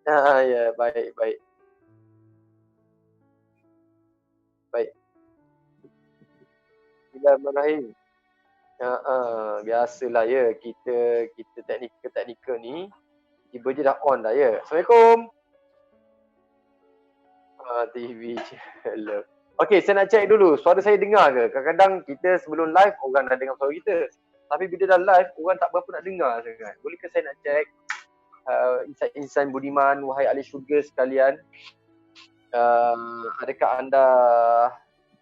Ya, baik, baik, baik. Bismillahirrahmanirrahim. Biasalah ya kita kita teknikal ni, tiba je dah on dah ya. Assalamualaikum. TV channel. Okey, saya nak check dulu, suara saya dengar ke? Kadang-kadang kita sebelum live orang dah dengar suara kita. Tapi bila dah live, orang tak berapa nak dengar sangat. Bolehkah saya nak check insan-insan budiman, wahai ahli syurga sekalian, adakah anda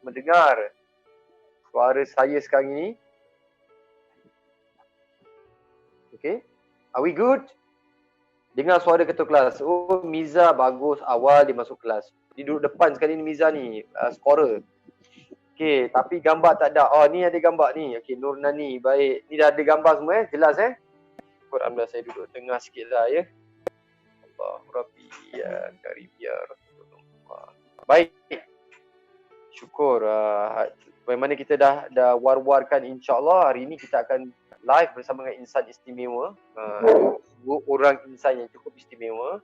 mendengar suara saya sekarang ini? Okay. Are we good? Dengar suara ketua kelas. Oh, Miza bagus. Awal dia masuk kelas. Dia duduk depan sekali ni Miza ni. Scorer. Okay, tapi gambar tak ada. Oh, ni ada gambar ni. Okay, Nur Nani. Baik. Ni dah ada gambar semua Jelas Alhamdulillah saya duduk tengah sikit lah ya. Allah Rabbi ya Karim ya Rasulullah. Baik. Syukur. Bagaimana kita dah war-warkan, insyaAllah hari ini kita akan live bersama dengan insan istimewa. Dua orang insan yang cukup istimewa.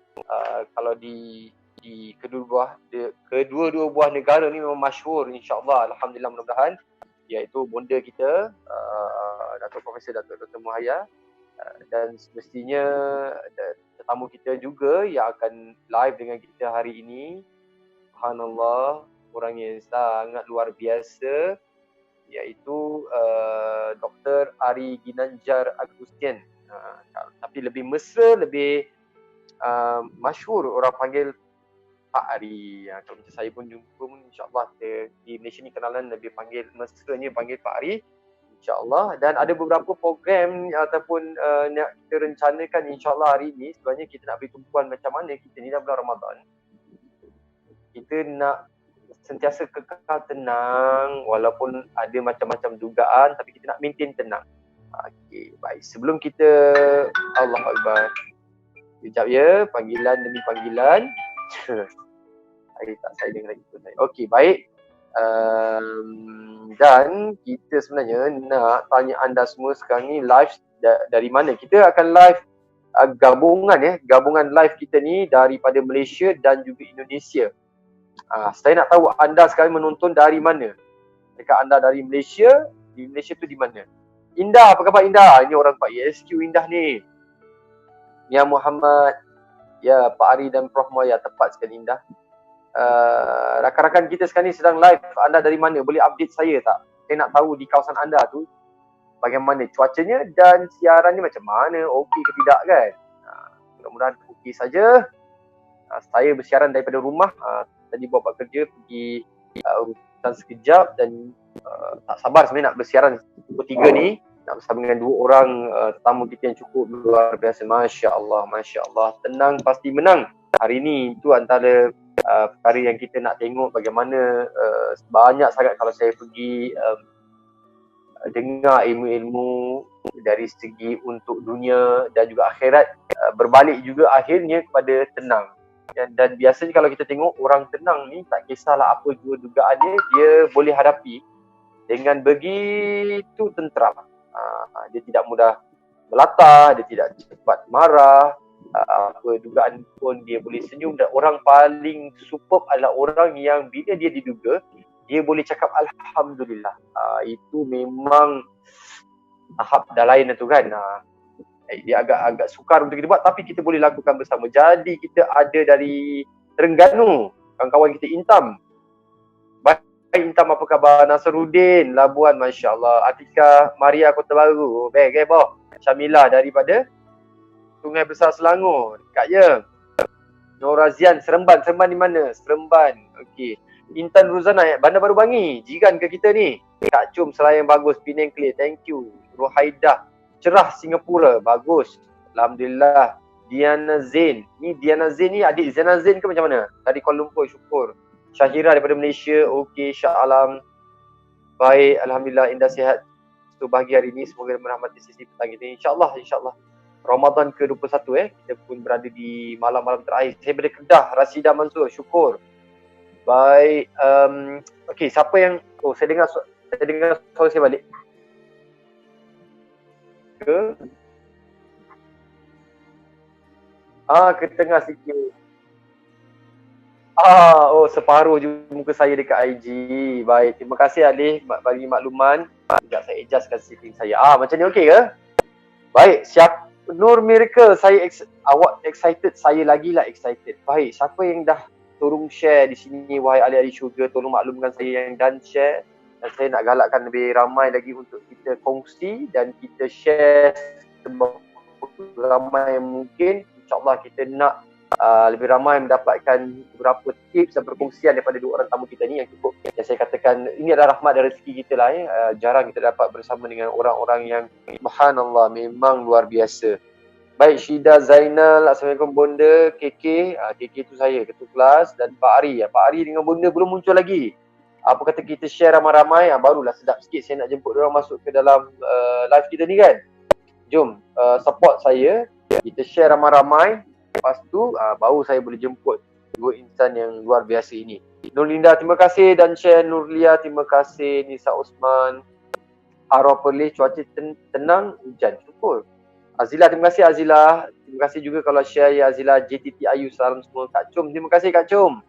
Kalau di kedua-dua buah negara ni memang masyhur, insyaAllah, alhamdulillah, mudah-mudahan, iaitu bonda kita, Datuk Profesor Datuk Dr. Muhaya, dan semestinya tetamu kita juga yang akan live dengan kita hari ini. Subhanallah, orang yang sangat luar biasa, iaitu Dr. Ari Ginanjar Agustian. Tapi lebih mesra, lebih masyhur orang panggil Pak Ari. Kalau macam saya pun jumpa pun, insyaAllah di Malaysia ni kenalan lebih panggil mesranya panggil Pak Ari, insyaAllah. Dan ada beberapa program ataupun nak kita rencanakan insyaAllah hari ni. Sebenarnya kita nak beri tumpuan macam mana kita ni dalam bulan Ramadan, kita nak sentiasa kekal tenang walaupun ada macam-macam dugaan, tapi kita nak maintain tenang. Okey, baik. Sebelum kita Allah Akbar. Sekejap ya, panggilan demi panggilan. Saya dengar lagi pun. Okey, baik. Dan kita sebenarnya nak tanya anda semua sekarang ni live dari mana. Kita akan live gabungan live kita ni daripada Malaysia dan juga Indonesia. Saya nak tahu anda sekarang menonton dari mana. Dekat anda dari Malaysia, di Malaysia tu di mana? Indah, apa khabar Indah? Ini orang Pak ESQ Indah ni. Mia Muhammad, ya Pak Ari dan Prof Moya, tepat sekali Indah. Rakan-rakan kita sekarang ni sedang live. Anda dari mana? Boleh update saya tak? Saya nak tahu di kawasan anda tu bagaimana cuacanya dan siarannya macam mana, okey ke tidak kan? Mudah-mudahan okey saja. Saya bersiaran daripada rumah. Tadi buat kerja, pergi urusan sekejap dan tak sabar sebenarnya nak bersiaran pukul 3 ni, nak bersama dengan dua orang tetamu kita yang cukup luar biasa. Masya Allah, Masya Allah. Tenang pasti menang. Hari ni itu antara perkara yang kita nak tengok bagaimana banyak sangat kalau saya pergi dengar ilmu-ilmu dari segi untuk dunia dan juga akhirat, berbalik juga akhirnya kepada tenang. Dan biasanya kalau kita tengok orang tenang ni, tak kisahlah apa jua dugaan dia boleh hadapi dengan begitu tenteram. Dia tidak mudah melata, dia tidak cepat marah, apa dugaan pun dia boleh senyum. Dan orang paling superb adalah orang yang bila dia diduga, dia boleh cakap Alhamdulillah. Itu memang tahap dah lain tu kan. Dia agak sukar untuk kita buat, tapi kita boleh lakukan bersama. Jadi kita ada dari Terengganu, kawan-kawan kita Intam. Baik Intam, apa khabar? Nasruddin Labuan, Masya Allah. Atika Maria Kota Baru. Baik boh. Syamilah daripada Sungai Besar Selangor. Dekat ya. Norazian Seremban. Seremban di mana? Seremban. Okey. Intan Ruzana Bandar Baru Bangi. Jiran ke kita ni? Kak Cum Selayang bagus. Penang clear. Thank you. Rohaidah Cerah Singapura, bagus. Alhamdulillah. Diana Zain. Ni Diana Zain ni adik Zaina Zain ke macam mana? Dari Kuala Lumpur, syukur. Syahira daripada Malaysia, okey, Syah Alam. Baik, Alhamdulillah, Indah sihat. So pagi hari ni semoga merahmati sisi petang kita. InsyaAllah, insyaAllah. Ramadan ke-21 kita pun berada di malam-malam terakhir. Saya berada Kedah, Rasidah Mansur, syukur. Baik, okey, siapa yang saya dengar suara saya balik. Ke Ke tengah sikit. Separuh je muka saya dekat IG. Baik, terima kasih Alif bagi makluman. Sekejap saya adjustkan setting saya. Macam ni okey ke? Baik, siap. Nur Miracle, awak excited, saya lagilah excited. Baik, siapa yang dah tolong share di sini, wahai ahli-ahli syurga, tolong maklumkan saya yang dan share. Dan saya nak galakkan lebih ramai lagi untuk kita kongsi dan kita share seberapa ramai yang mungkin. InsyaAllah kita nak lebih ramai mendapatkan beberapa tips dan perkongsian daripada dua orang tamu kita ni yang cukup, yang saya katakan ini adalah rahmat dan rezeki kita lah. Jarang kita dapat bersama dengan orang-orang yang subhanallah memang luar biasa. Baik, Syida Zainal, Assalamualaikum Bonda, KK, KK tu saya, ketua kelas, dan Pak Ari. Pak Ari dengan Bonda belum muncul lagi. Apa kata kita share ramai-ramai, barulah sedap sikit saya nak jemput orang masuk ke dalam live kita ni kan. Jom, support saya, kita share ramai-ramai. Lepas tu baru saya boleh jemput dua insan yang luar biasa ini. Nurlinda, terima kasih, dan share Nurlia, terima kasih. Nisa Osman, Arwah Perlis, cuaca tenang, hujan, syukur. Azila, terima kasih Azila. Terima kasih juga kalau share ya Azila. JTT Ayu, salam semua. Kak Cum, terima kasih Kak Cum.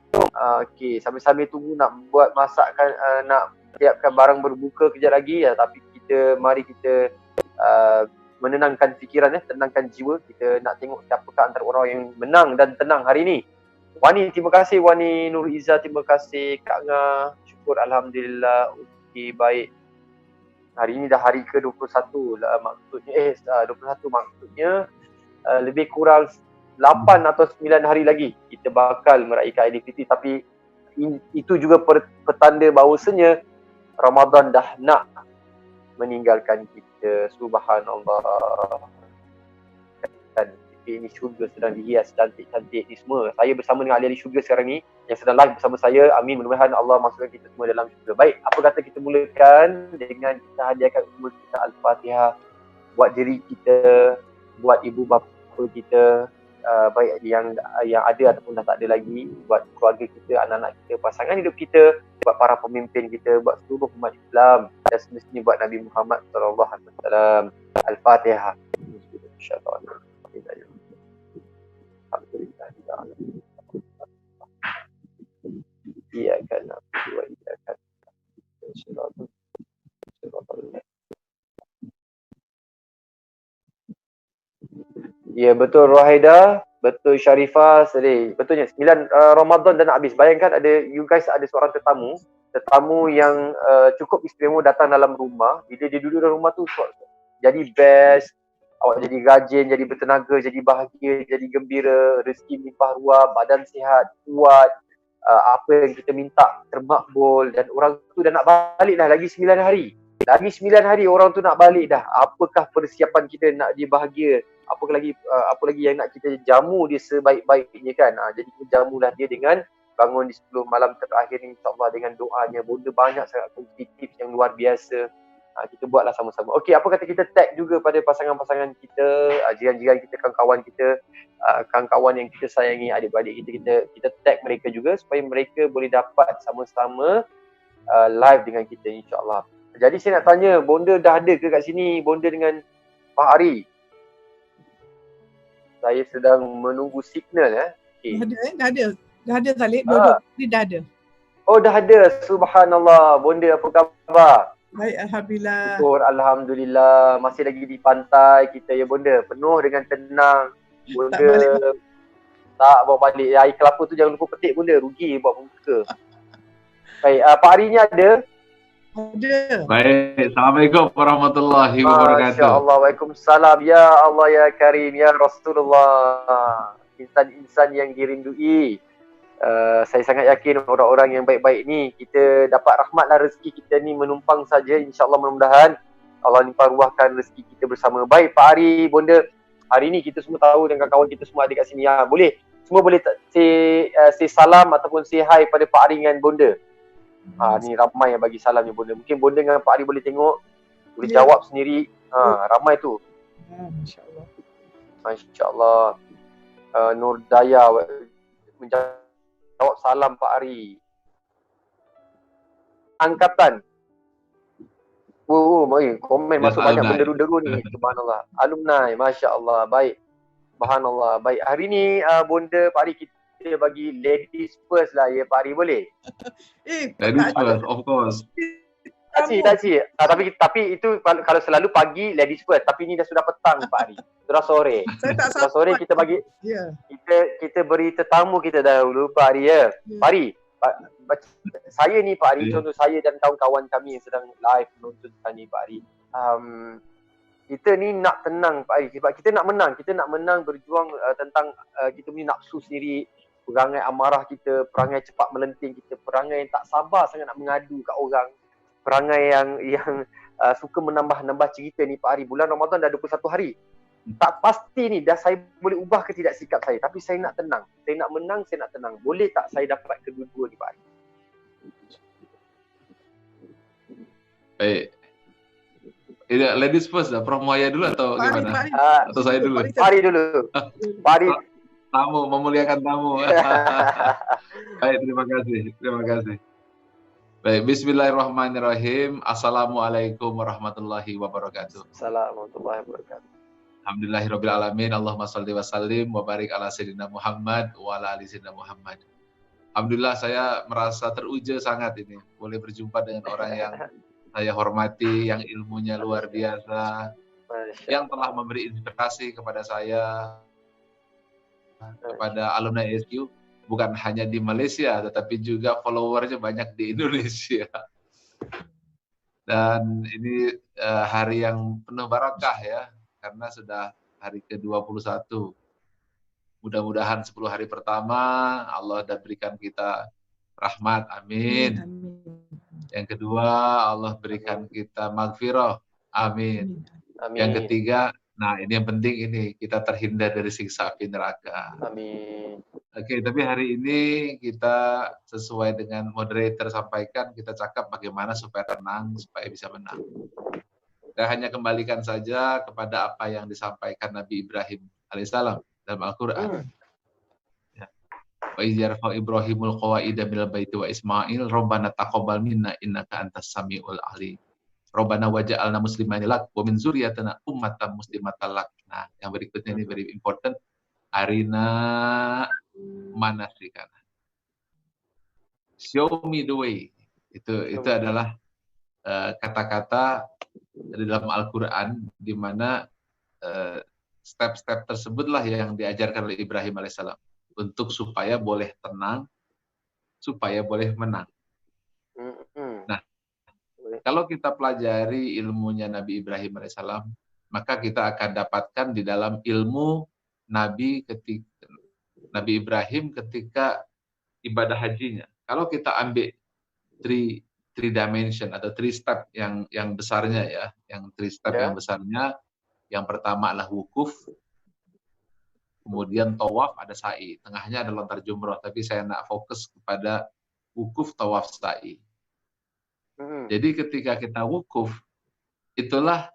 Okey, sambil-sambil tunggu nak buat masakan, nak siapkan barang berbuka kejap lagi ya. Tapi mari kita menenangkan fikiran, tenangkan jiwa. Kita nak tengok siapakah antara orang yang menang dan tenang hari ni. Wani, terima kasih Wani. Nur Izzah, terima kasih. Kak Nga, syukur alhamdulillah. Okey, baik. Hari ini dah hari ke-21 lah, maksudnya 21 maksudnya lebih kurang 8 atau 9 hari lagi kita bakal meraihkan Aidilfitri. Tapi itu juga petanda bahawasanya Ramadan dah nak meninggalkan kita. Subhanallah. Dan ini syurga sedang dihias cantik-cantik ni semua. Saya bersama dengan ahli-ahli syurga sekarang ni yang sedang live bersama saya. Amin, mudah-mudahan Allah masukkan kita semua dalam syurga. Baik, apa kata kita mulakan dengan kita hadiahkan umur kita Al-Fatihah buat diri kita, buat ibu bapa kita, baik yang ada ataupun dah tak ada lagi, buat keluarga kita, anak-anak kita, pasangan hidup kita, buat para pemimpin kita, buat seluruh umat Islam, dan semestinya buat Nabi Muhammad SAW. Al-Fatihah. Insyaallah. Alhamdulillah. Iyyaka na'budu wa iyyaka nasta'in. Ya, betul Rohaida, betul Sharifah, sedih. Betulnya 9 Ramadan dah nak habis. Bayangkan you guys ada seorang tetamu yang cukup istimewa datang dalam rumah. Bila dia duduk dalam rumah tu jadi best. Awak jadi rajin, jadi bertenaga, jadi bahagia, jadi gembira, rezeki melimpah ruah, badan sihat, kuat, apa yang kita minta termakbul, dan orang tu dah nak balik dah lagi 9 hari. Lagi 9 hari orang tu nak balik dah. Apakah persiapan kita nak dia bahagia? Apa lagi yang nak kita jamu dia sebaik-baiknya kan? Jadi kita jamulah dia dengan bangun di 10 malam terakhir ni, insyaAllah dengan doanya. Benda banyak sangat tips yang luar biasa. Kita buatlah sama-sama. Okey, apa kata kita tag juga pada pasangan-pasangan kita, jiran-jiran kita, kawan-kawan kita, kawan-kawan yang kita sayangi, adik-beradik kita tag mereka juga supaya mereka boleh dapat sama-sama live dengan kita, insyaAllah. Jadi saya nak tanya, Bonda dah ada ke kat sini, Bonda dengan Pak Ari? Saya sedang menunggu signal. Okay. Dah ada Khalid, dua-dua dah ada. Oh, dah ada. Subhanallah. Bonda, apa khabar? Baik, alhamdulillah. Syukur, alhamdulillah. Masih lagi di pantai kita ya Bonda. Penuh dengan tenang. Bonda tak bawa balik. Air kelapa tu jangan lupa petik Bonda. Rugi buat muka. Baik, Pak Ari ni ada? Ada. Baik, Assalamualaikum warahmatullahi wabarakatuh. Masya-Allah, waalaikumsalam. Ya Allah ya Karim, ya Rasulullah. Insan-insan yang dirindui. Saya sangat yakin orang-orang yang baik-baik ni, kita dapat rahmatlah rezeki kita ni menumpang saja. InsyaAllah mudah-mudahan Allah limpah ruahkan rezeki kita bersama. Baik Pak Ari, Bonda, hari ni kita semua tahu dan kawan-kawan kita semua ada kat sini. Semua boleh say salam ataupun say hi pada Pak Ari dengan Bonda. Ni ramai yang bagi salam ni Bonda. Mungkin Bonda dengan Pak Ari boleh tengok, boleh jawab sendiri. Ramai tu. Masya-Allah. Masya-Allah. Nur Daya menjawab salam Pak Ari. Angkatan. Komen masuk banyak penderu-deru ni. Subhanallah. Alumni, Masya-Allah. Baik. Subhanallah. Baik, hari ni Bonda Pak Ari kita bagi ladies first lah ya Pak Ari, boleh? Ladies first, of course. Tak cik. Tapi itu kalau selalu pagi ladies first, tapi ni dah sudah petang Pak Ari. Sudah sore. Saya tak Sudah sore kita bagi Ya. kita beri tetamu kita dahulu Pak Ari ya. Pak Ari, saya ni Pak Ari, contoh saya dan kawan-kawan kami yang sedang live menonton ni Pak Ari. Kita ni nak tenang Pak Ari sebab kita nak menang berjuang tentang kita punya nafsu sendiri, perangai amarah kita, perangai cepat melenting kita, perangai yang tak sabar sangat nak mengadu kat orang, perangai yang suka menambah cerita ni Pak Ari. Bulan Ramadan dah 21 hari. Tak pasti ni dah saya boleh ubah ke tidak sikap saya, tapi saya nak tenang. Saya nak menang, saya nak tenang. Boleh tak saya dapat kedua-dua ni Pak Ari? Baik. Ladies first lah, Prof Muhaya dulu atau gimana? Atau saya dulu? Pak Ari dulu. Pak Ari. Tamu, memuliakan tamu. Baik, terima kasih. Baik, bismillahirrahmanirrahim. Assalamualaikum warahmatullahi wabarakatuh. Assalamualaikum warahmatullahi wabarakatuh. Alhamdulillahirabbil alamin. Allahumma shalli wa sallim wa barik ala sayyidina Muhammad wa ala ali sayyidina Muhammad. Alhamdulillah, saya merasa teruja sangat ini boleh berjumpa dengan orang yang saya hormati, yang ilmunya luar biasa, yang telah memberi inspirasi kepada saya, kepada alumni ASQ, bukan hanya di Malaysia, tetapi juga followernya banyak di Indonesia. Dan ini hari yang penuh barakah ya, karena sudah hari ke-21. Mudah-mudahan 10 hari pertama Allah dah berikan kita rahmat, amin. Yang kedua, Allah berikan kita maghfirah, amin. Yang ketiga, nah ini yang penting ini, kita terhindar dari siksa api neraka. Amin. Oke, tapi hari ini kita sesuai dengan moderator sampaikan, kita cakap bagaimana supaya tenang, supaya bisa menang. Saya hanya kembalikan saja kepada apa yang disampaikan Nabi Ibrahim alaihissalam dalam Al-Quran. Wa idh yarfa'u Ibrahimul qawaida minal baiti wa Ismail Rabbana taqabbal minna innaka antas samiul alim. Rabbana waj'alna muslimaini lak wa min dzurriyyatina ummatan muslimatan lak. Nah, yang berikutnya ini very important. Arina manasikana. Show me the way. Itu adalah kata-kata di dalam Al-Quran di mana step-step tersebutlah yang diajarkan oleh Ibrahim alaihissalam untuk supaya boleh tenang, supaya boleh menang. Nah, kalau kita pelajari ilmunya Nabi Ibrahim alaihissalam, maka kita akan dapatkan di dalam ilmu Nabi Ibrahim ketika ibadah hajinya. Kalau kita ambil three dimension atau three step yang besarnya ya, yang three step yang besarnya, yang pertama adalah wukuf, kemudian tawaf, ada sa'i, tengahnya ada lontar jumroh, tapi saya nak fokus kepada wukuf, tawaf, sa'i. Jadi ketika kita wukuf, itulah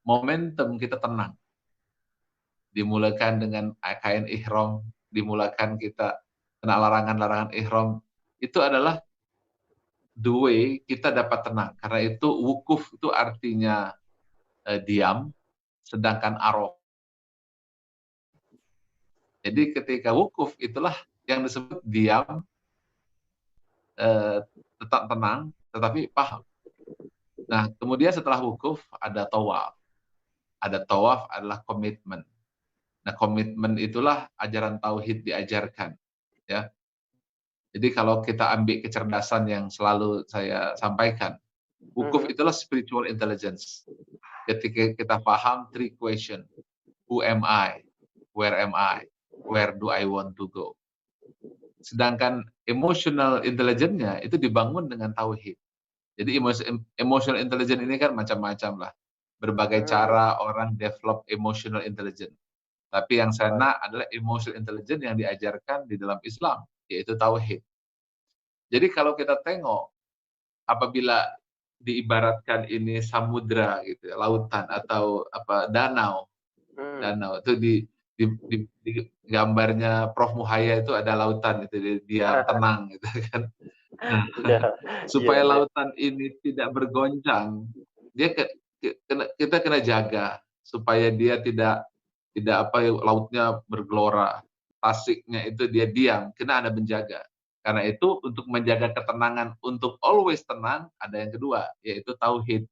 momentum kita tenang. Dimulakan dengan kain ihram, dimulakan kita kena larangan-larangan ihram, itu adalah the way kita dapat tenang. Karena itu wukuf itu artinya diam, sedangkan arafah. Jadi ketika wukuf itulah yang disebut diam, tetap tenang, tetapi paham. Nah, kemudian setelah wukuf ada tawaf. Ada tawaf adalah komitmen. Nah, komitmen itulah ajaran tauhid diajarkan. Ya. Jadi kalau kita ambil kecerdasan yang selalu saya sampaikan, wukuf itulah spiritual intelligence. Ketika kita paham three question, who am I, where am I, where do I want to go. Sedangkan emotional intelligence-nya itu dibangun dengan tauhid. Jadi emotional intelligence ini kan macam-macam lah. Berbagai cara orang develop emotional intelligence. Tapi yang saya nak adalah emotional intelligence yang diajarkan di dalam Islam, yaitu tauhid. Jadi kalau kita tengok, apabila diibaratkan ini samudra gitu, lautan atau danau itu di gambarnya Prof Muhaya itu ada lautan itu, dia tenang gitu kan. Nah, supaya lautan ini tidak bergoncang, kita kena jaga supaya dia tidak tidak lautnya bergelora, tasiknya itu dia diam, karena Anda menjaga. Karena itu untuk menjaga ketenangan, untuk always tenang, ada yang kedua, yaitu tauhid.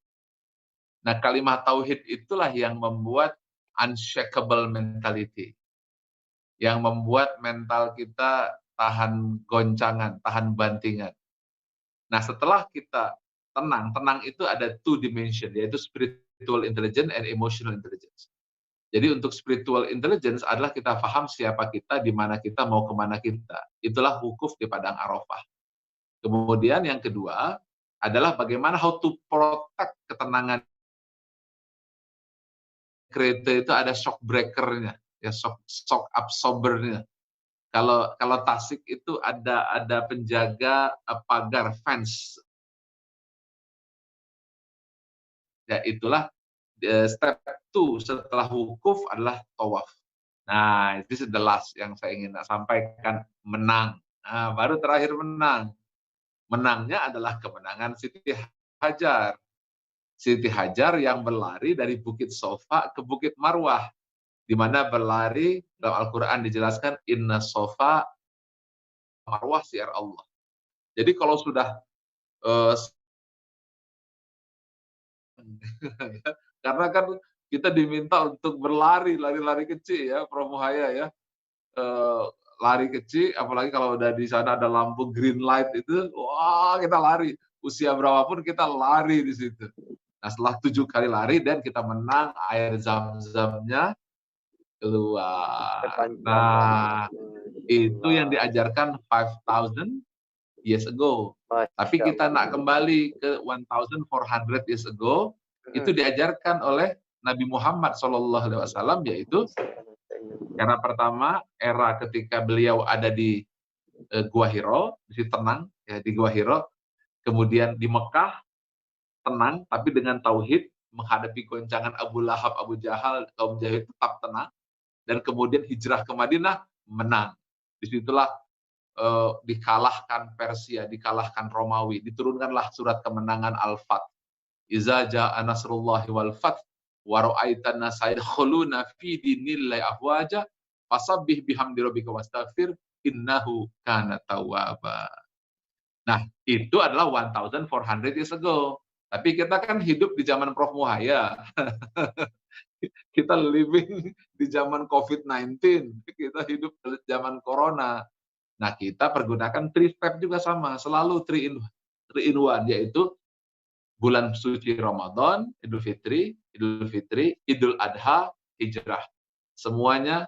Nah, kalimat tauhid itulah yang membuat unshakable mentality, yang membuat mental kita tahan goncangan, tahan bantingan. Nah, setelah kita tenang itu ada two dimension, yaitu spiritual intelligence and emotional intelligence. Jadi untuk spiritual intelligence adalah kita paham siapa kita, di mana kita, mau kemana kita. Itulah wukuf di Padang Arafah. Kemudian yang kedua adalah bagaimana how to protect ketenangan. Kereta itu ada shock breaker-nya, ya shock absorber-nya. Kalau tasik itu ada penjaga pagar fence. Ya itulah step 2 setelah wukuf adalah tawaf. Nah, itu the last yang saya ingin sampaikan, menang. Nah, baru terakhir menang. Menangnya adalah kemenangan Siti Hajar. Siti Hajar yang berlari dari Bukit Sofa ke Bukit Marwah, di mana berlari dalam Al-Quran dijelaskan inna sofa marwah siar Allah. Jadi kalau sudah karena kan kita diminta untuk berlari, lari kecil ya, Prof. Muhaya ya. Lari kecil, apalagi kalau udah di sana ada lampu green light itu, wah kita lari. Usia berapapun kita lari di situ. Nah, setelah 7 kali lari dan kita menang, air zam-zamnya keluar. Nah, itu yang diajarkan 5,000 years ago. Tapi kita nak kembali ke 1,400 years ago, itu diajarkan oleh Nabi Muhammad SAW, yaitu karena pertama era ketika beliau ada di Gua Hiro, di tenang ya, di Gua Hiro, kemudian di Mekah tenang tapi dengan tauhid, menghadapi goncangan Abu Lahab, Abu Jahal, kaum jahil tetap tenang, dan kemudian hijrah ke Madinah menang. Disitulah dikalahkan Persia, dikalahkan Romawi, diturunkanlah surat kemenangan Al-Fath. Iza ja'a nasrullahi wal fath wa ra'aitan nasa yadkhuluna fi dinillahi afwaja fasabbih bihamdi rabbika wastaghfir innahu kana tawwaba. Nah, itu adalah 1,400 years ago. Tapi kita kan hidup di zaman Prof. Muhaya. Kita living di zaman COVID-19. Kita hidup di zaman Corona. Nah, kita pergunakan 3 step juga sama. Selalu 3 in 1, yaitu bulan suci Ramadan, Idul Fitri, Idul Adha, Hijrah. Semuanya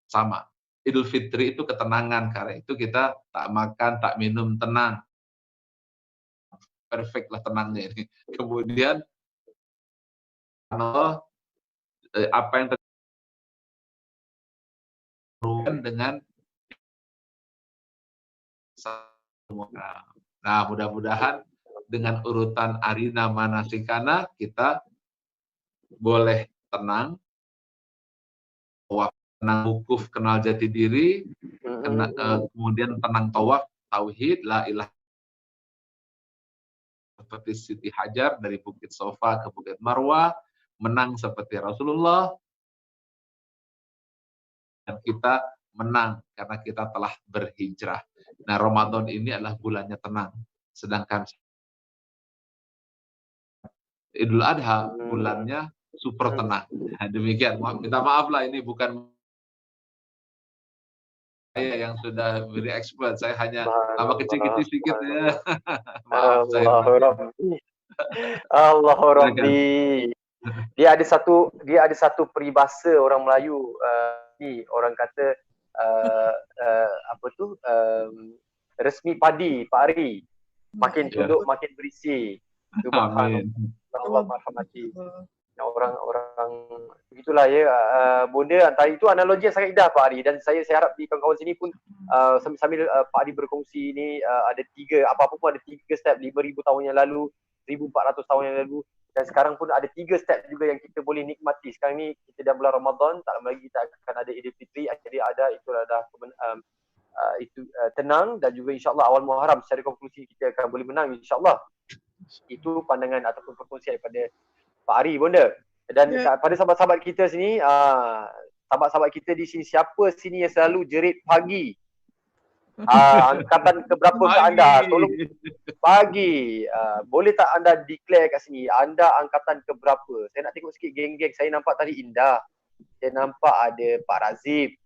sama. Idul Fitri itu ketenangan, karena itu kita tak makan, tak minum, tenang. Perfect lah tenangnya ini. Kemudian apa yang terjadi dengan nah, mudah-mudahan dengan urutan arina manasikana kita boleh tenang, tenang wukuf, kenal jati diri, kemudian tenang tawaf, tauhid, la ilaha seperti Siti Hajar dari Bukit Sofa ke Bukit Marwah, menang seperti Rasulullah, dan kita menang karena kita telah berhijrah. Nah, Ramadan ini adalah bulannya tenang, sedangkan Idul Adha bulannya super tenang. Nah, demikian, minta maaf lah, ini bukan saya yang sudah very expert, saya hanya tambah kecil-kecil sedikit ya. Maaf saya. Allah Rabbi. Dia ada satu peribahasa orang Melayu, ni orang kata resmi padi Pak Ari, makin tunduk makin berisi. Amin. Allah marhamati. Orang-orang begitulah ya, bonda. Antara itu analogi yang sangat indah Pak Ari, dan saya harap di kawan-kawan sini pun sambil Pak Ari berkongsi ini, ada 3, apa-apa pun ada 3 step, 5,000 tahun yang lalu, 1,400 tahun yang lalu, dan sekarang pun ada 3 step juga yang kita boleh nikmati. Sekarang ni kita dah bulan Ramadan, tak lama lagi kita akan ada Idul Fitri, jadi itu tenang, dan juga insyaAllah awal Muharram secara konklusi kita akan boleh menang insyaAllah. Itu pandangan ataupun perkongsian daripada Pak Ari, bonda. Dan pada sahabat-sahabat kita sini, sahabat-sahabat kita di sini, siapa sini yang selalu jerit pagi? Angkatan keberapa ke anda? Tolong pagi. Boleh tak anda declare kat sini, anda angkatan keberapa? Saya nak tengok sikit geng-geng. Saya nampak tadi Indah. Saya nampak ada Pak Razif.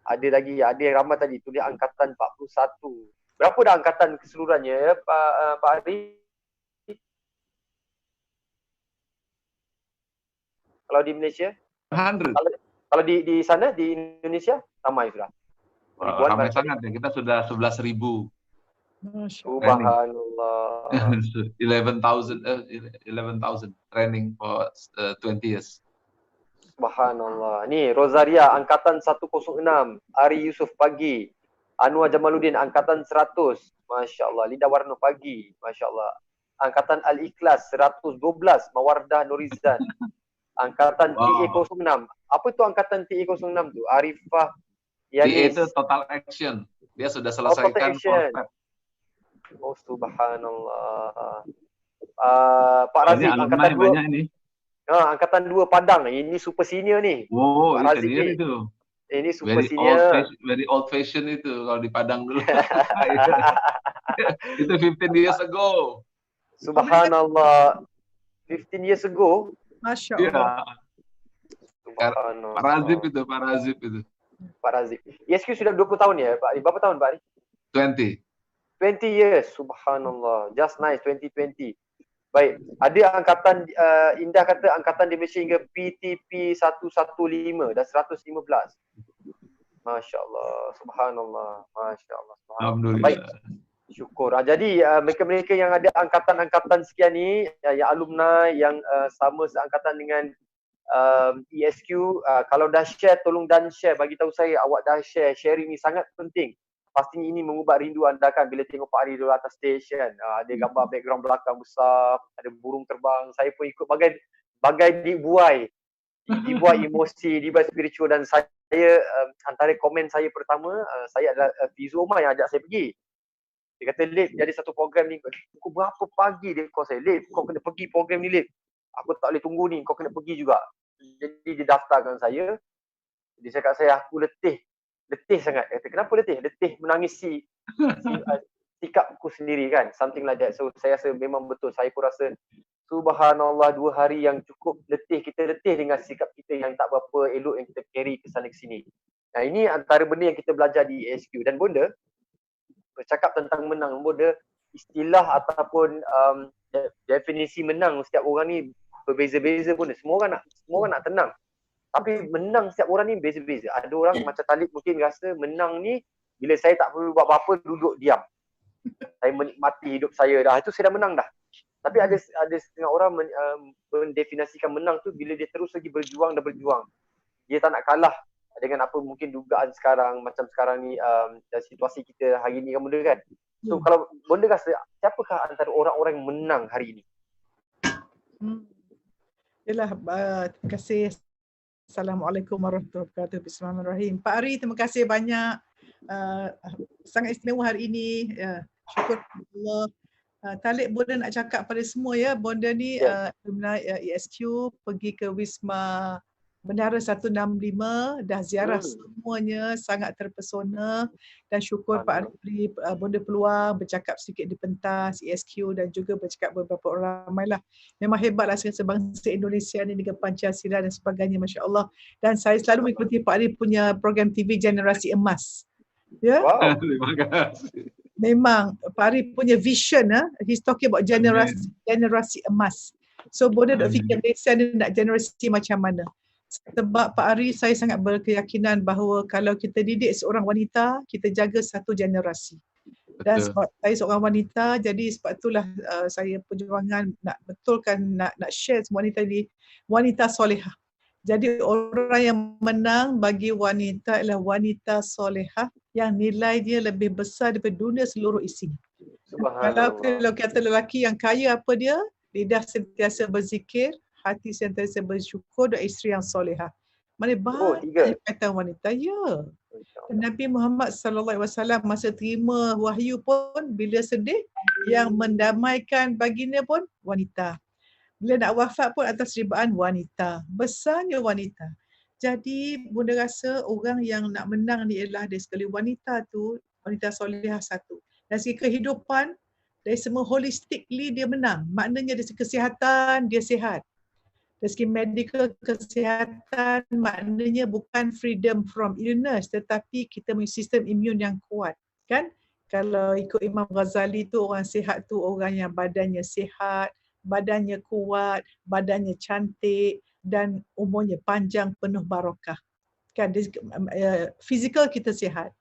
Ada lagi, ada yang ramai tadi tulis angkatan 41. Berapa dah angkatan keseluruhannya ya Pak Ari? Kalau di Malaysia? 100. Kalau di sana, di Indonesia, ramai sudah. Ramai sangat ya, kita sudah 11.000. Masya Subhanallah. 11,000 training for 20 years. Subhanallah. Ni Rosaria angkatan 106, Ari Yusof pagi. Anwar Jamaluddin angkatan 100. Masya-Allah. Lida Warno pagi. Masya-Allah. Angkatan Al-Ikhlas 112, Mawardah Nurizan. Angkatan TA06. Apa tu angkatan TA06 tu? Arifah Yanis. Itu Total Action. Dia sudah selesaikan konsep. Oh subhanallah. Pak Razif angkatan 2. Banyak ini. Angkatan 2 Padang. Ini super senior ni. Oh, Pak Razif senior itu. Ini super senior. Very old fashion itu kalau di Padang dulu. Itu 15 years ago. Subhanallah. 15 years ago. Masya Allah. Subhanallah. Pak Razif itu. Pak Razif. ESQ sudah 20 tahun ya Pak Ari? Berapa tahun Pak Ari? 20 years. Subhanallah. Just nice 2020. Baik. Ada angkatan Indah kata angkatan di Malaysia hingga PTP 115 dan 115. Masya Allah. Subhanallah. Masya Allah. Alhamdulillah. Baik. Syukur. Jadi mereka-mereka yang ada angkatan-angkatan sekian ni, yang alumni yang sama seangkatan dengan ESQ, kalau dah share, tolong dan share. Bagi tahu saya awak dah share. Sharing ni sangat penting. Pastinya ini mengubah rindu anda kan bila tengok Pak Ari di atas stage kan. Ada gambar background belakang besar, ada burung terbang. Saya pun ikut bagai dibuai emosi, dibuai spiritual. Dan saya antara komen saya pertama, saya adalah Fizu Omar yang ajak saya pergi. Dia kata, Lip, jadi satu program ni, pukul berapa pagi dia call saya, Lip, kau kena pergi program ni, Lip. Aku tak boleh tunggu ni, kau kena pergi juga. Jadi dia daftarkan saya. Dia cakap saya, aku letih sangat. Dia kata, kenapa letih? Letih menangisi sikapku sendiri kan, something like that. So saya rasa memang betul. Saya pun rasa, subhanallah, 2 hari yang cukup letih. Kita letih dengan sikap kita yang tak berapa elok yang kita carry ke sana ke sini. Nah, ini antara benda yang kita belajar di ASQ. Dan bonda, bercakap tentang menang, bonda, istilah ataupun definisi menang setiap orang ni berbeza-beza pun. Semua orang nak tenang. Tapi menang setiap orang ni beza-beza. Ada orang macam Talib mungkin rasa menang ni bila saya tak perlu buat apa-apa, duduk diam. Saya menikmati hidup saya dah. Itu saya dah menang dah. Tapi ada setengah orang mendefinisikan menang tu bila dia terus lagi berjuang dan berjuang. Dia tak nak kalah dengan apa mungkin dugaan sekarang, macam sekarang ni situasi kita hari ni kan benda kan. So kalau bonda rasa, siapakah antara orang-orang yang menang hari ini? Yalah, terima kasih. Assalamualaikum warahmatullahi wabarakatuh. Bismillahirrahmanirrahim. Pak Ari, terima kasih banyak. Sangat istimewa hari ini. Syukur Allah. Talib, bonda nak cakap pada semua ya. Bonda ni ESQ pergi ke Wisma Bendahara 165, dah ziarah semuanya, sangat terpesona dan syukur Pak Ari bonda peluang bercakap sedikit di pentas ESQ dan juga bercakap beberapa orang ramai lah. Memang hebatlah sebangsa Indonesia ni dengan Pancasila dan sebagainya, Masya Allah. Dan saya selalu mengikuti Pak Ari punya program TV Generasi Emas. Ya? Wow, terima kasih. Memang Pak Ari punya vision, he's talking about generasi emas. So bonda nak fikir Malaysia ni nak generasi macam mana. Sebab Pak Ari, saya sangat berkeyakinan bahawa kalau kita didik seorang wanita, kita jaga satu generasi. Dan sebab saya seorang wanita, jadi sebab itulah saya perjuangan nak betulkan, nak share semua wanita ini, wanita solehah. Jadi orang yang menang bagi wanita adalah wanita solehah yang nilainya lebih besar daripada dunia seluruh isinya. Kalau kata lelaki yang kaya apa dia? Lidah sentiasa berzikir, hati sentiasa bersyukur, dan isteri yang solehah. Mana banyak kata wanita, ya. Nabi Muhammad SAW masa terima wahyu pun bila sedih, yang mendamaikan baginda pun wanita. Bila nak wafat pun atas ribaan wanita. Besarnya wanita. Jadi Bunda rasa orang yang nak menang ni ialah dari sekali wanita tu, wanita solehah satu. Dari segi kehidupan, dari semua holistically dia menang. Maknanya dari segi kesihatan dia sihat. Dari segi medical kesihatan maknanya bukan freedom from illness tetapi kita punya sistem imun yang kuat. Kan? Kalau ikut Imam Ghazali tu orang sihat tu orang yang badannya sihat, badannya kuat, badannya cantik dan umurnya panjang penuh barakah. Kan fizikal kita sihat.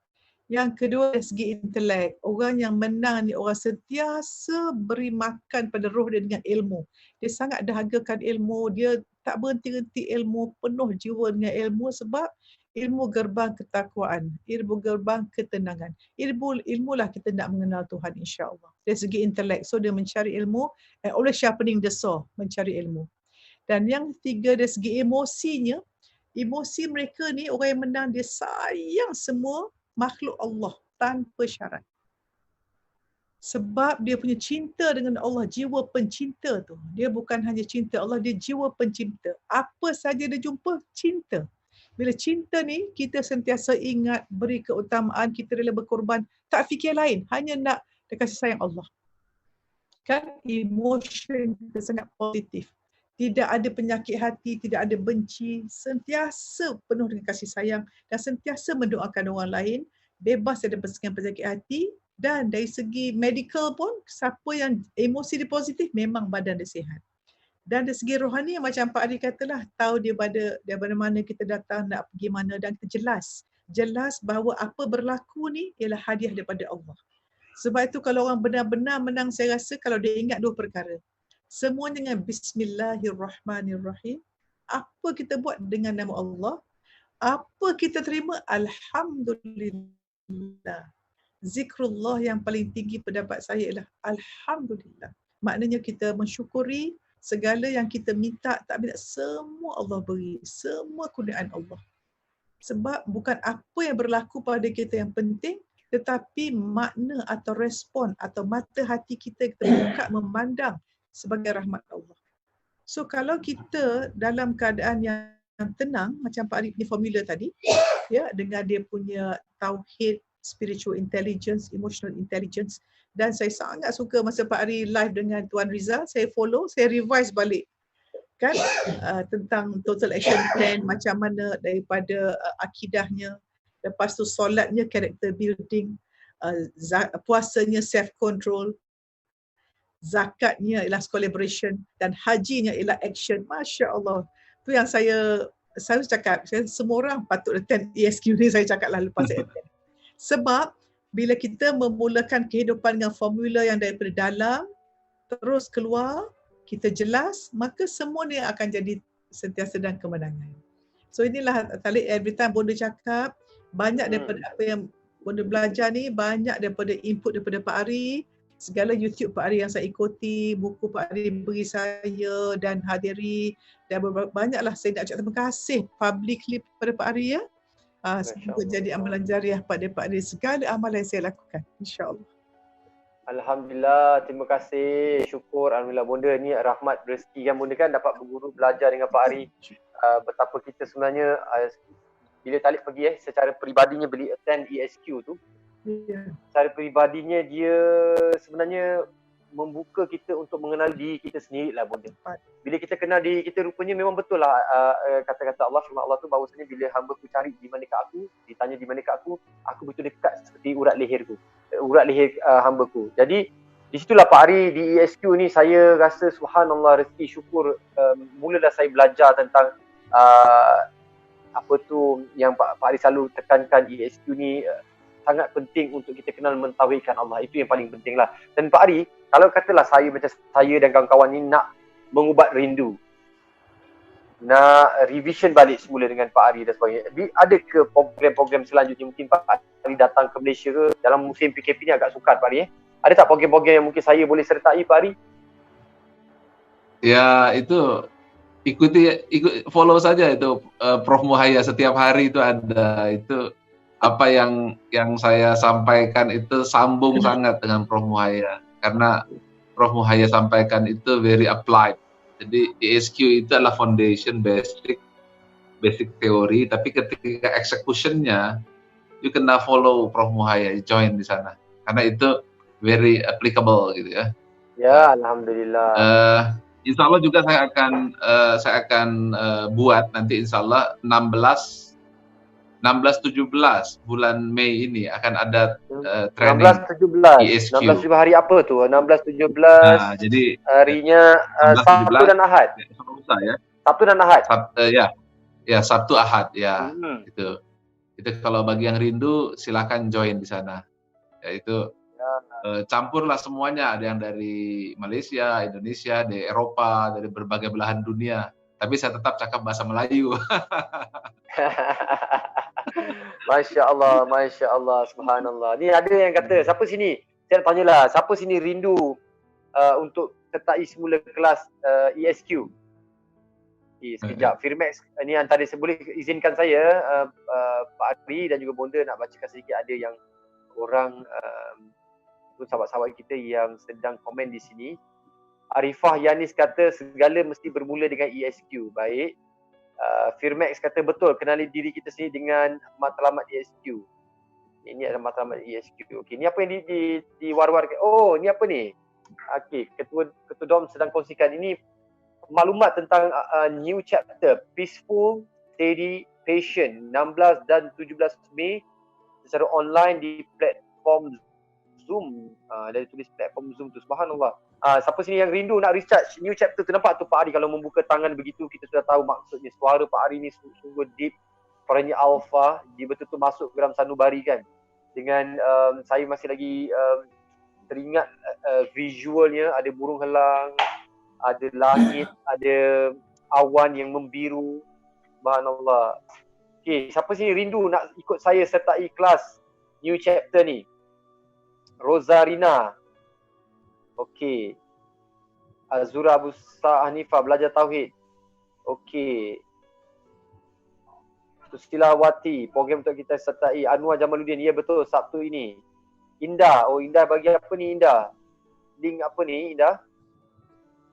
Yang kedua dari segi intelek, orang yang menang ni orang sentiasa beri makan pada roh dia dengan ilmu. Dia sangat dahagakan ilmu, dia tak berhenti-henti ilmu, penuh jiwa dengan ilmu sebab ilmu gerbang ketakwaan, ilmu gerbang ketenangan. Ilmulah kita nak mengenal Tuhan insya-Allah. Dari segi intelek, so dia mencari ilmu and always sharpening the saw, mencari ilmu. Dan yang ketiga dari segi emosinya, emosi mereka ni orang yang menang dia sayang semua makhluk Allah tanpa syarat. Sebab dia punya cinta dengan Allah, jiwa pencinta tu. Dia bukan hanya cinta Allah, dia jiwa pencinta. Apa saja dia jumpa, cinta. Bila cinta ni, kita sentiasa ingat, beri keutamaan, kita rela berkorban. Tak fikir lain, hanya nak kasih sayang Allah. Kan emotion kita sangat positif. Tidak ada penyakit hati, tidak ada benci, sentiasa penuh dengan kasih sayang dan sentiasa mendoakan orang lain, bebas daripada penyakit hati. Dan dari segi medical pun, siapa yang emosi dia positif, memang badan dia sihat. Dan dari segi rohani, macam Pak Ari katalah, tahu dia daripada mana kita datang, nak pergi mana, dan kita jelas bahawa apa berlaku ni ialah hadiah daripada Allah. Sebab itu kalau orang benar-benar menang, saya rasa kalau dia ingat dua perkara. Semua dengan Bismillahirrahmanirrahim. Apa kita buat dengan nama Allah. Apa kita terima, Alhamdulillah. Zikrullah yang paling tinggi pendapat saya ialah Alhamdulillah. Maknanya kita mensyukuri segala yang kita minta, tak minta, semua Allah beri. Semua kurniaan Allah. Sebab bukan apa yang berlaku pada kita yang penting, tetapi makna atau respon atau mata hati kita buka memandang sebagai rahmat Allah. So kalau kita dalam keadaan yang tenang, macam Pak Ari punya formula tadi, ya, dengan dia punya tauhid, spiritual intelligence, emotional intelligence, dan saya sangat suka masa Pak Ari live dengan Tuan Rizal, saya follow, saya revise balik kan tentang total action plan, macam mana daripada akidahnya, lepas tu solatnya character building, puasanya self control, zakatnya ialah collaboration dan hajinya ialah action. Masya Allah. Tu yang saya selalu cakap, semua orang patut attend ESQ ni, saya cakap lah lepas saya attend. Sebab bila kita memulakan kehidupan dengan formula yang daripada dalam, terus keluar, kita jelas, maka semua ni akan jadi sentiasa dan kemenangan. So inilah Talib, every time Bonda cakap, banyak daripada apa yang Bonda belajar ni, banyak daripada input daripada Pak Ari, segala YouTube Pak Ari yang saya ikuti, buku Pak Ari beri saya dan hadiri, dan banyaklah saya nak ucap terima kasih publicly kepada Pak Ari ya. Semoga jadi amalan jariah pada Pak Ari segala amalan yang saya lakukan, insya-Allah. Alhamdulillah, terima kasih, syukur. Alhamdulillah Bonda ni rahmat rezeki yang Bonda kan dapat berguru belajar dengan Pak Ari. Betapa kita sebenarnya bila Talib pergi secara peribadinya beli attend ESQ tu, secara peribadinya dia sebenarnya membuka kita untuk mengenal diri kita sendiri lah Bonda. Bila kita kenal diri kita, rupanya memang betul lah kata-kata Allah, firman Allah tu bahawasanya bila hamba ku cari di manakah aku, ditanya di manakah aku betul dekat seperti urat leherku, urat leher hamba ku. Jadi di situlah Pak Ari di ESQ ni saya rasa subhanallah, rezeki, syukur. Mulalah saya belajar tentang apa tu yang Pak Ari selalu tekankan, ESQ ni sangat penting untuk kita kenal mentauhidkan Allah. Itu yang paling penting lah. Dan Pak Ari, kalau katalah saya macam saya dan kawan-kawan ni nak mengubat rindu, nak revision balik semula dengan Pak Ari dan sebagainya, ada ke program-program selanjutnya mungkin Pak Ari datang ke Malaysia ke dalam musim PKP ni agak sukar Pak Ari Ada tak program-program yang mungkin saya boleh sertai Pak Ari? Ya itu ikut follow saja itu Prof Muhaya, setiap hari itu ada, itu apa yang saya sampaikan itu sambung sangat dengan Prof Muhaya, karena Prof Muhaya sampaikan itu very applied. Jadi ESQ itu adalah foundation basic basic teori, tapi ketika execution-nya you kena follow Prof Muhaya, join di sana. Karena itu very applicable gitu ya. Ya, alhamdulillah. Insya Allah juga saya akan buat nanti insya Allah 16-17 bulan Mei ini akan ada training 16-17. ESQ. 16-17 hari apa tu? 16-17 jadi harinya Sabtu dan Ahad. Ya. Sabtu dan Ahad. Ya Sabtu Ahad ya. Hmm. Itu kalau bagi yang rindu silahkan join di sana. Yaitu campurlah semuanya, ada yang dari Malaysia, Indonesia, dari Eropa, dari berbagai belahan dunia. Tapi saya tetap cakap bahasa Melayu. Masya Allah, subhanallah. Ni ada yang kata, siapa sini? Saya nak tanyalah, siapa sini rindu untuk sertai semula kelas ESQ? Sekejap, Firmax ni antara boleh izinkan saya, Pak Ari dan juga Bonda nak bacakan sedikit, ada yang orang sahabat-sahabat kita yang sedang komen di sini. Arifah Yanis kata segala mesti bermula dengan ESQ. Baik. Firmax kata betul, kenali diri kita sendiri dengan matlamat ESQ. Ini adalah matlamat ESQ. Okey, ni apa yang diwar-warkan? Oh, ni apa ni? Okey, Ketua Dom sedang kongsikan ini maklumat tentang new chapter Peaceful, Steady, Patient 16 dan 17 Mei secara online di platform Zoom. Dari tulis platform Zoom tu, subhanallah. Siapa sini yang rindu nak recharge new chapter tu? Nampak tu Pak Ari kalau membuka tangan begitu, kita sudah tahu maksudnya. Suara Pak Ari ni sungguh deep, suaranya alpha, dia betul-betul masuk ke dalam sanubari kan. Dengan saya masih lagi teringat visualnya, ada burung helang, ada langit, ada awan yang membiru, subhanallah. Okay, siapa sini rindu nak ikut saya sertai kelas new chapter ni? Rosarina. Okey. Azura Abu Hanifah, belajar tauhid. Okey. Sustilawati, program untuk kita sertai. Anwar Jamaluddin, ya betul, Sabtu ini. Indah, oh Indah bagi apa ni Indah? Link apa ni Indah?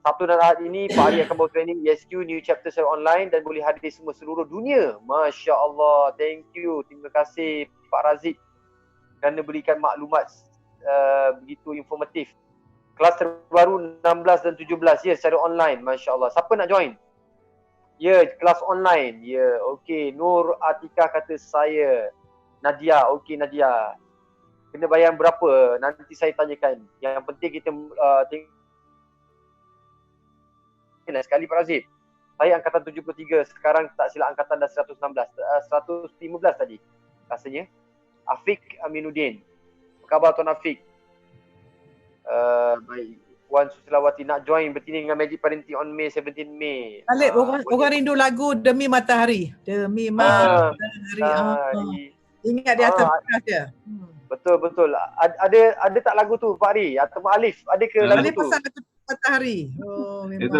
Sabtu dan Ahad ini Pak Ari akan bawa training ESQ new chapter secara online dan boleh hadir semua seluruh dunia. Masya Allah, thank you. Terima kasih Pak Razid kerana berikan maklumat begitu informatif. Kelas terbaru 16 dan 17 ya secara online. Masya Allah. Siapa nak join? Ya, kelas online. Ya, okey. Nur Atika kata saya. Nadia, okey Nadia. Kena bayar berapa? Nanti saya tanyakan. Yang penting kita tengok sekali Pak Razif. Saya angkatan 73, sekarang tak silap angkatan dah 116, 115 tadi rasanya. Afiq Aminuddin. Apa khabar Tuan Afiq? Baik. Puan Susilawati nak join bertindih dengan Magic Parenting on May 17 Mei. Alip, orang rindu lagu Demi Matahari. Demi Matahari. Ingat di atas kertas dia. Betul. Ada tak lagu tu Pak Ari atau Pak Alif? Ada ke lagu tu? Pasal lagu Matahari. Oh, itu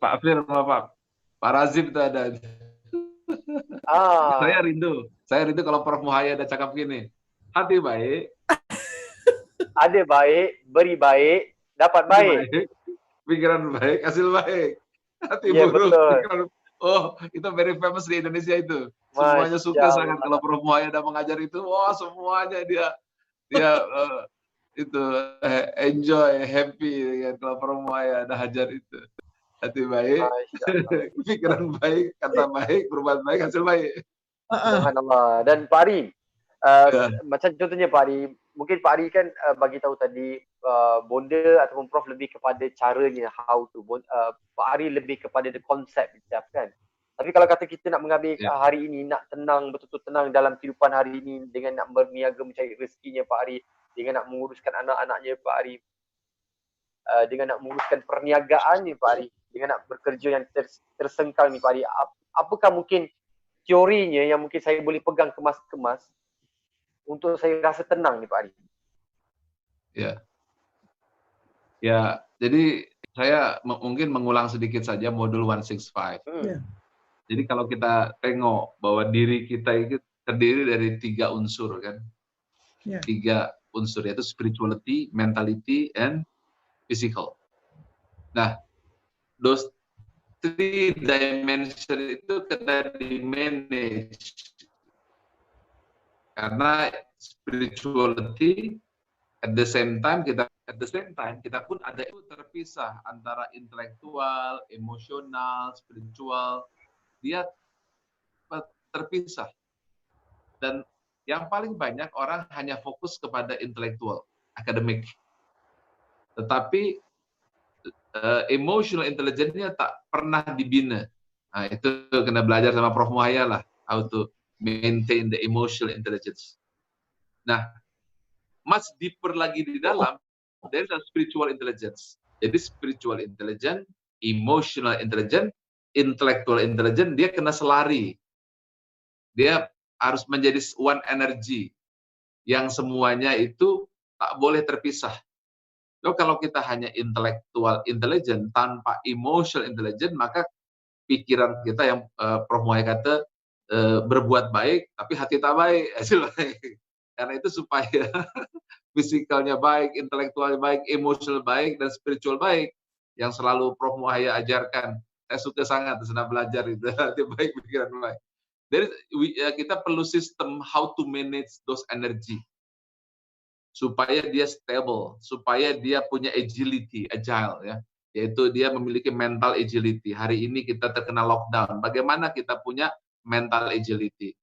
Pak Fir sama Pak Razif tu ada. Saya rindu kalau Prof Muhaya ada cakap gini. Hati baik. Ada baik, beri baik, dapat baik. Pikiran baik, hasil baik. Hati buruk. Pikiran, itu very famous di Indonesia itu. Semuanya suka sangat kalau Prof Muhaya ada mengajar itu. Wah, semuanya dia itu enjoy, happy kan kalau Prof Muhaya ada hajar itu. Hati baik, pikiran baik, kata baik, berbuat baik, hasil baik. Subhanallah. Dan Pak Ari, macam contohnya Pak Ari, mungkin Pak Ari kan bagi tahu tadi Bonda ataupun Prof lebih kepada caranya, how to. Pak Ari lebih kepada the concept itself kan. Tapi kalau kata kita nak mengambil hari ini, nak tenang, betul-betul tenang dalam kehidupan hari ini dengan nak berniaga mencari rezekinya Pak Ari, dengan nak menguruskan anak-anaknya Pak Ari, dengan nak menguruskan perniagaannya Pak Ari, dengan nak bekerja yang tersengkang ni Pak Ari, apakah mungkin teorinya yang mungkin saya boleh pegang kemas-kemas untuk saya rasa tenang ni Pak Ari? Ya, jadi saya mungkin mengulang sedikit saja modul 165. Jadi kalau kita tengok bahwa diri kita itu terdiri dari 3 unsur kan. 3 unsur, yaitu spirituality, mentality, and physical. Nah, those three dimension itu kena di manage, karena spirituality at the same time kita pun ada itu terpisah antara intelektual, emosional, spiritual, dia terpisah. Dan yang paling banyak orang hanya fokus kepada intelektual, akademik, tetapi emotional intelligence-nya tak pernah dibina. Nah, itu kena belajar sama Prof. Muhaya lah, how to maintain the emotional intelligence. Nah, much deeper lagi di dalam, there is a spiritual intelligence. Jadi spiritual intelligence, emotional intelligence, intellectual intelligence, dia kena selari. Dia harus menjadi one energy, yang semuanya itu tak boleh terpisah. So, kalau kita hanya intellectual intelligence tanpa emotional intelligence, maka pikiran kita yang Prof. Muhaya kata berbuat baik, tapi hati tak baik. Karena itu supaya fisikalnya baik, intelektualnya baik, emosional baik, dan spiritual baik, yang selalu Prof. Muhaya ajarkan. Saya suka sangat, senang belajar itu, hati baik, pikiran baik. Jadi kita perlu sistem how to manage those energy, supaya dia stable, supaya dia punya agile ya, yaitu dia memiliki mental agility. Hari ini kita terkena lockdown, bagaimana kita punya mental agility?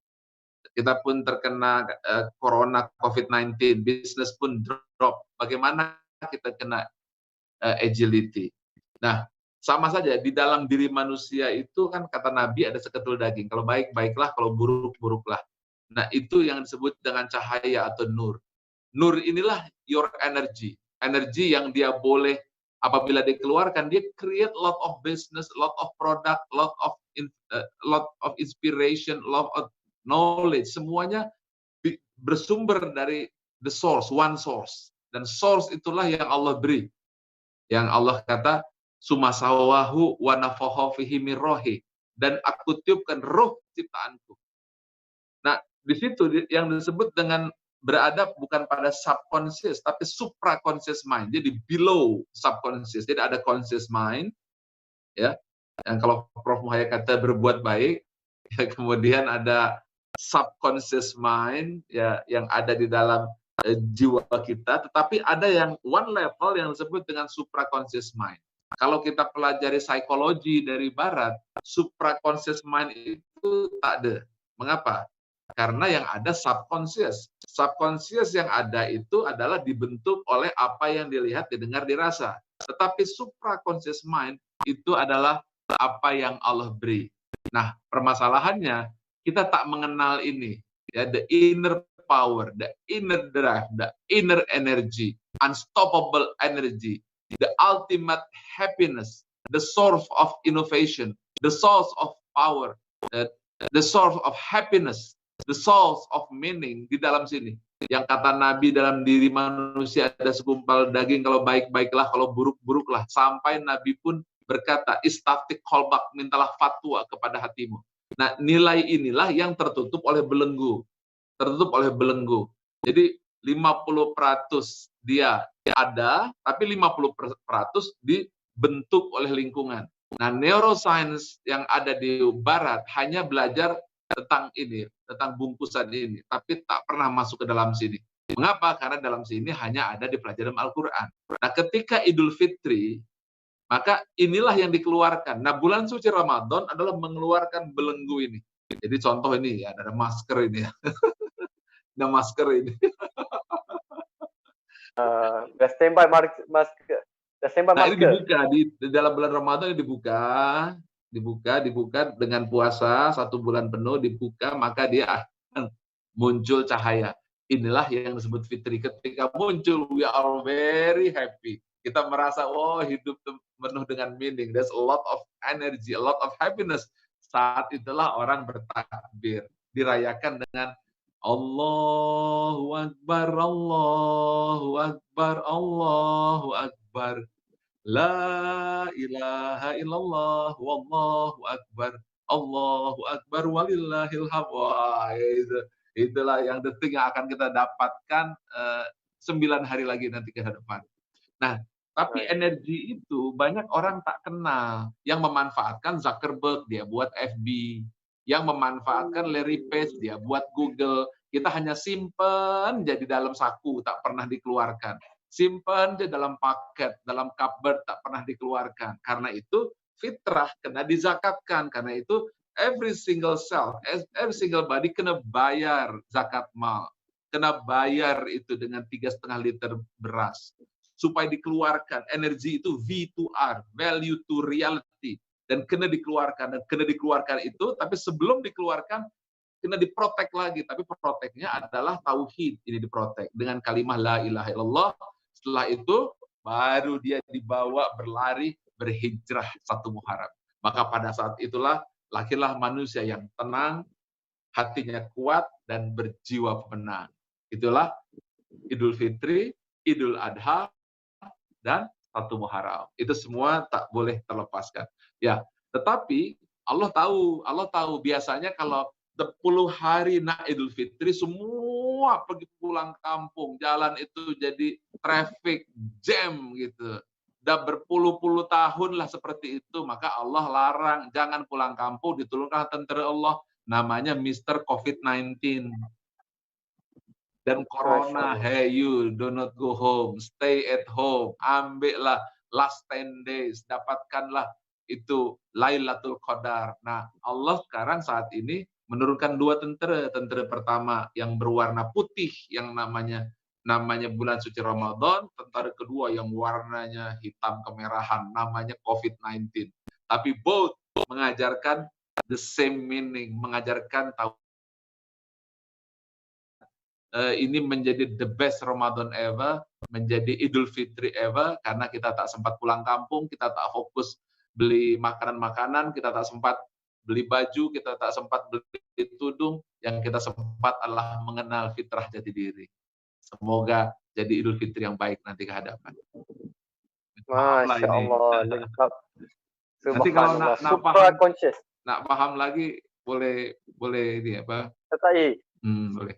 Kita pun terkena corona COVID-19, bisnis pun drop, bagaimana kita kena agility? Nah, sama saja di dalam diri manusia itu kan kata Nabi ada seketul daging, kalau baik baiklah, kalau buruk buruklah. Nah, itu yang disebut dengan cahaya atau nur. Nur inilah your energy. Energy yang dia boleh, apabila dikeluarkan, dia create lot of business, lot of product, lot of inspiration, lot of knowledge. Semuanya bersumber dari the source, one source. Dan source itulah yang Allah beri. Yang Allah kata, sumasawahu wa nafakha fihi min rohi. Dan aku tiupkan roh ciptaanku. Nah, di situ yang disebut dengan berada bukan pada subconscious, tapi supraconscious mind. Jadi below subconscious. Jadi ada conscious mind, ya. Yang kalau Prof. Muhaya kata berbuat baik, ya, kemudian ada subconscious mind, ya, yang ada di dalam jiwa kita. Tetapi ada yang one level yang disebut dengan supraconscious mind. Kalau kita pelajari psikologi dari Barat, supraconscious mind itu tak ada. Mengapa? Karena yang ada subconscious. Subconscious yang ada itu adalah dibentuk oleh apa yang dilihat, didengar, dirasa. Tetapi supraconscious mind itu adalah apa yang Allah beri. Nah, permasalahannya kita tak mengenal ini. Ya, the inner power, the inner drive, the inner energy, unstoppable energy, the ultimate happiness, the source of innovation, the source of power, the source of happiness, the source of meaning di dalam sini. Yang kata Nabi, dalam diri manusia ada segumpal daging, kalau baik-baiklah, kalau buruk-buruklah. Sampai Nabi pun berkata, istaftik kolbak, mintalah fatwa kepada hatimu. Nah, nilai inilah yang tertutup oleh belenggu. Tertutup oleh belenggu. Jadi 50% dia ada, tapi 50% dibentuk oleh lingkungan. Nah, neuroscience yang ada di Barat hanya belajar tentang ini, tentang bungkusan ini, tapi tak pernah masuk ke dalam sini. Mengapa? Karena dalam sini hanya ada di pelajaran Al-Quran. Nah, ketika Idul Fitri, maka inilah yang dikeluarkan. Nah, bulan suci Ramadan adalah mengeluarkan belenggu ini. Jadi contoh ini, ya, ada masker ini. Ya. Ada masker ini. Dah standby masker. Nah, ini dibuka di dalam bulan Ramadan, dibuka dengan puasa 1 bulan penuh, dibuka, maka dia akan muncul cahaya. Inilah yang disebut fitri. Ketika muncul, we are very happy. Kita merasa, oh, hidup penuh dengan meaning. There's a lot of energy, a lot of happiness. Saat itulah orang bertakbir, dirayakan dengan Allahu Akbar, Allahu Akbar, Allahu Akbar. La ilaha illallah, wallahu akbar, Allahu akbar, walillahil hamd. Itulah yang detik yang akan kita dapatkan 9 hari lagi nanti ke depan. Nah, Tapi energi itu banyak orang tak kenal. Yang memanfaatkan Zuckerberg, dia buat FB. Yang memanfaatkan Larry Page, dia buat Google. Kita hanya simpen jadi dalam saku, tak pernah dikeluarkan. Simpen di dalam paket, dalam cupboard, tak pernah dikeluarkan. Karena itu fitrah kena dizakatkan. Karena itu every single cell, every single body kena bayar zakat mal. Kena bayar itu dengan 3,5 liter beras. Supaya dikeluarkan energi itu V2R, value to reality, dan kena dikeluarkan itu, tapi sebelum dikeluarkan kena diprotek lagi, tapi proteknya adalah tauhid, ini diprotek dengan kalimah la ilaha illallah. Setelah itu baru dia dibawa berlari berhijrah 1 Muharram. Maka pada saat itulah lahirlah manusia yang tenang, hatinya kuat dan berjiwa pemenang. Itulah Idul Fitri, Idul Adha, dan 1 Muharram. Itu semua tak boleh terlepaskan. Ya, tetapi Allah tahu biasanya kalau 10 hari nak Idul Fitri semua pergi pulang kampung, jalan itu jadi traffic jam gitu. Udah berpuluh-puluh tahun lah seperti itu, maka Allah larang jangan pulang kampung, diturunkan tentara Allah namanya Mr. COVID-19. Dan corona, hey you, do not go home, stay at home, ambillah last 10 days, dapatkanlah itu Lailatul Qadar. Nah, Allah sekarang saat ini menurunkan 2 tentara. Tentara pertama yang berwarna putih, yang namanya bulan suci Ramadan. Tentara kedua yang warnanya hitam kemerahan, namanya COVID-19. Tapi both mengajarkan the same meaning, mengajarkan tahu ini menjadi the best Ramadan ever, menjadi Idul Fitri ever, karena kita tak sempat pulang kampung, kita tak fokus beli makanan-makanan, kita tak sempat beli baju, kita tak sempat beli tudung, yang kita sempat adalah mengenal fitrah jati diri. Semoga jadi Idul Fitri yang baik nanti ke hadapan. Masya Allah, lengkap. Nanti kalau nak paham lagi, boleh ini apa? Boleh.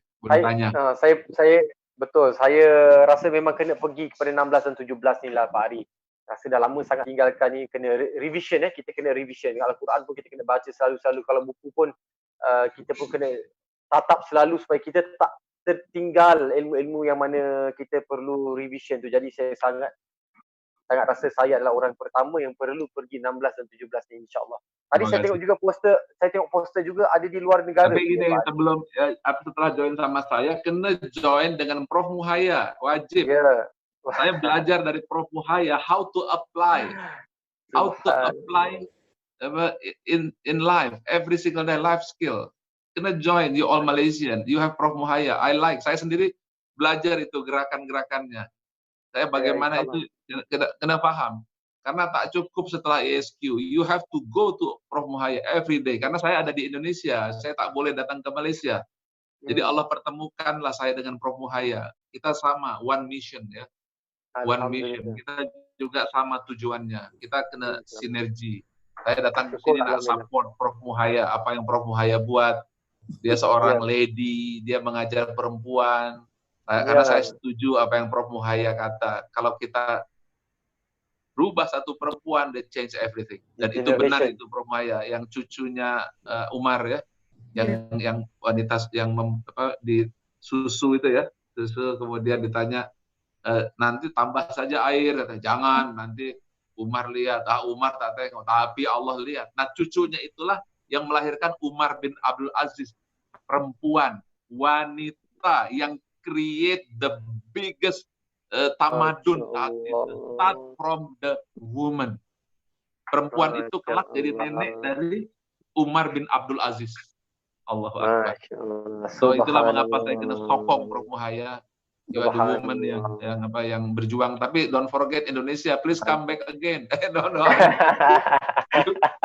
Saya rasa memang kena pergi kepada 16 dan 17 ni lah Pak Ari. Rasa dah lama sangat tinggalkan ni, kena revision kita kena revision. Al-Quran pun kita kena baca selalu-selalu, kalau buku pun kita pun kena tatap selalu supaya kita tak tertinggal ilmu-ilmu yang mana kita perlu revision tu. Jadi saya sangat rasa saya adalah orang pertama yang perlu pergi 16 dan 17 ni, insya-Allah. Tadi saya tengok poster juga ada di luar negara. Tapi ini sebelum setelah join sama saya, kena join dengan Prof Muhaya, wajib. Yeah. Saya belajar dari Prof Muhaya how to apply in life, every single day life skill. Kena join, you all Malaysian, you have Prof Muhaya. Saya sendiri belajar itu gerakan-gerakannya. Saya bagaimana itu kena paham. Karena tak cukup setelah ESQ, you have to go to Prof Muhaya every day. Karena saya ada di Indonesia, saya tak boleh datang ke Malaysia. Jadi Allah pertemukanlah saya dengan Prof Muhaya. Kita sama, one mission ya. One mission. Kita juga sama tujuannya. Kita kena sinergi. Saya datang ke sini nak support Prof Muhaya. Apa yang Prof Muhaya buat. Dia seorang lady, dia mengajar perempuan. Karena saya setuju apa yang Prof Muhaya kata. Kalau kita rubah satu perempuan, they change everything. Dan itu benar itu Prof Muhaya, yang cucunya Umar ya, yang wanita yang di susu itu ya, susu kemudian ditanya nanti tambah saja air, kata jangan, nanti Umar lihat, Umar tak tengok, tapi Allah lihat. Nah cucunya itulah yang melahirkan Umar bin Abdul Aziz, perempuan, wanita yang create the biggest tamadun start from the woman. Perempuan itu kelak jadi nenek dari Umar bin Abdul Aziz. Allahu Akbar. So itulah mengapa saya kena sokong Prof Muhaya. You are the woman yang berjuang. Tapi don't forget Indonesia, please come back again. No.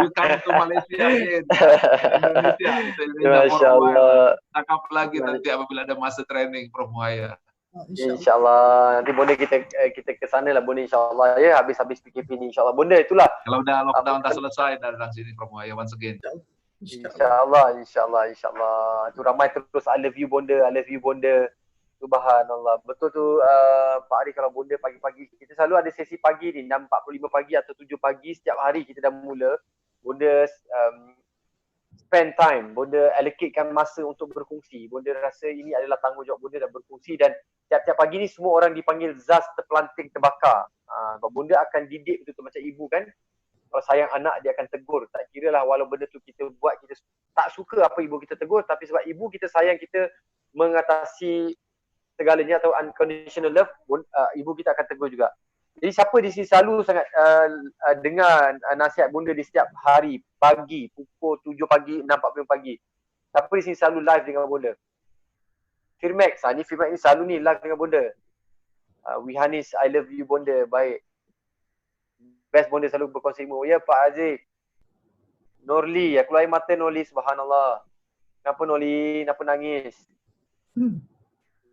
You come to Malaysia again. Indonesia cakap lagi nanti apabila ada masa training Prof Muhaya. InsyaAllah nanti bonda kita ke sana lah bonda, insyaAllah ya, habis PKP ni insyaAllah bonda. Itulah kalau udah lockdown dah selesai datang sini Prof Muhaya once again. InsyaAllah itu ramai terus I love you bonda Subhanallah. Betul tu Pak Ari, kalau bonda pagi-pagi, kita selalu ada sesi pagi ni, 6.45 pagi atau 7 pagi setiap hari kita dah mula. Bonda spend time, bonda allocatekan masa untuk berkongsi. Bonda rasa ini adalah tanggungjawab bonda dan berkongsi, dan tiap-tiap pagi ni semua orang dipanggil Zaz terpelanting terbakar. Bonda akan didik betul-betul macam ibu kan. Kalau sayang anak dia akan tegur. Tak kira lah walau benda tu kita buat, kita tak suka apa ibu kita tegur, tapi sebab ibu kita sayang kita mengatasi segalanya atau unconditional love, ibu kita akan tegur juga. Jadi siapa di sini selalu sangat dengar nasihat bonda di setiap hari pagi pukul 7 pagi, 6.45 pagi? Siapa di sini selalu live dengan bonda? Firmax, ni Firmax ni selalu ni live dengan bonda. Wihanis, I love you bonda, baik. Best bonda selalu berkongsi ilmu. Ya Pak Aziz. Norli, aku air mata Norli, subhanallah. Kenapa Norli? Kenapa nangis?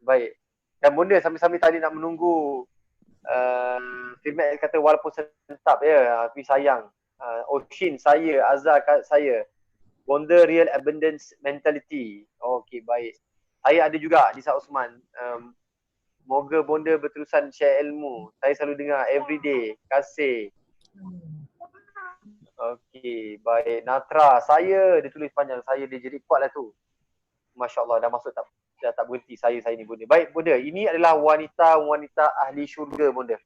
Baik. Dan bonda sambil-sambil tadi nak menunggu Firmax kata walaupun sentap ya, tapi sayang. Oshin saya, Azhar saya. Bonda real abundance mentality. Okey, baik. Saya ada juga Nisa Osman. Moga bonda berterusan share ilmu. Saya selalu dengar everyday. Kasih. Okey, baik. Natra, saya dia tulis panjang, saya dia jadi kuat lah tu. Masya Allah, dah masuk dah tak berhenti saya ni bonda. Baik bonda, ini adalah wanita-wanita ahli syurga bonda.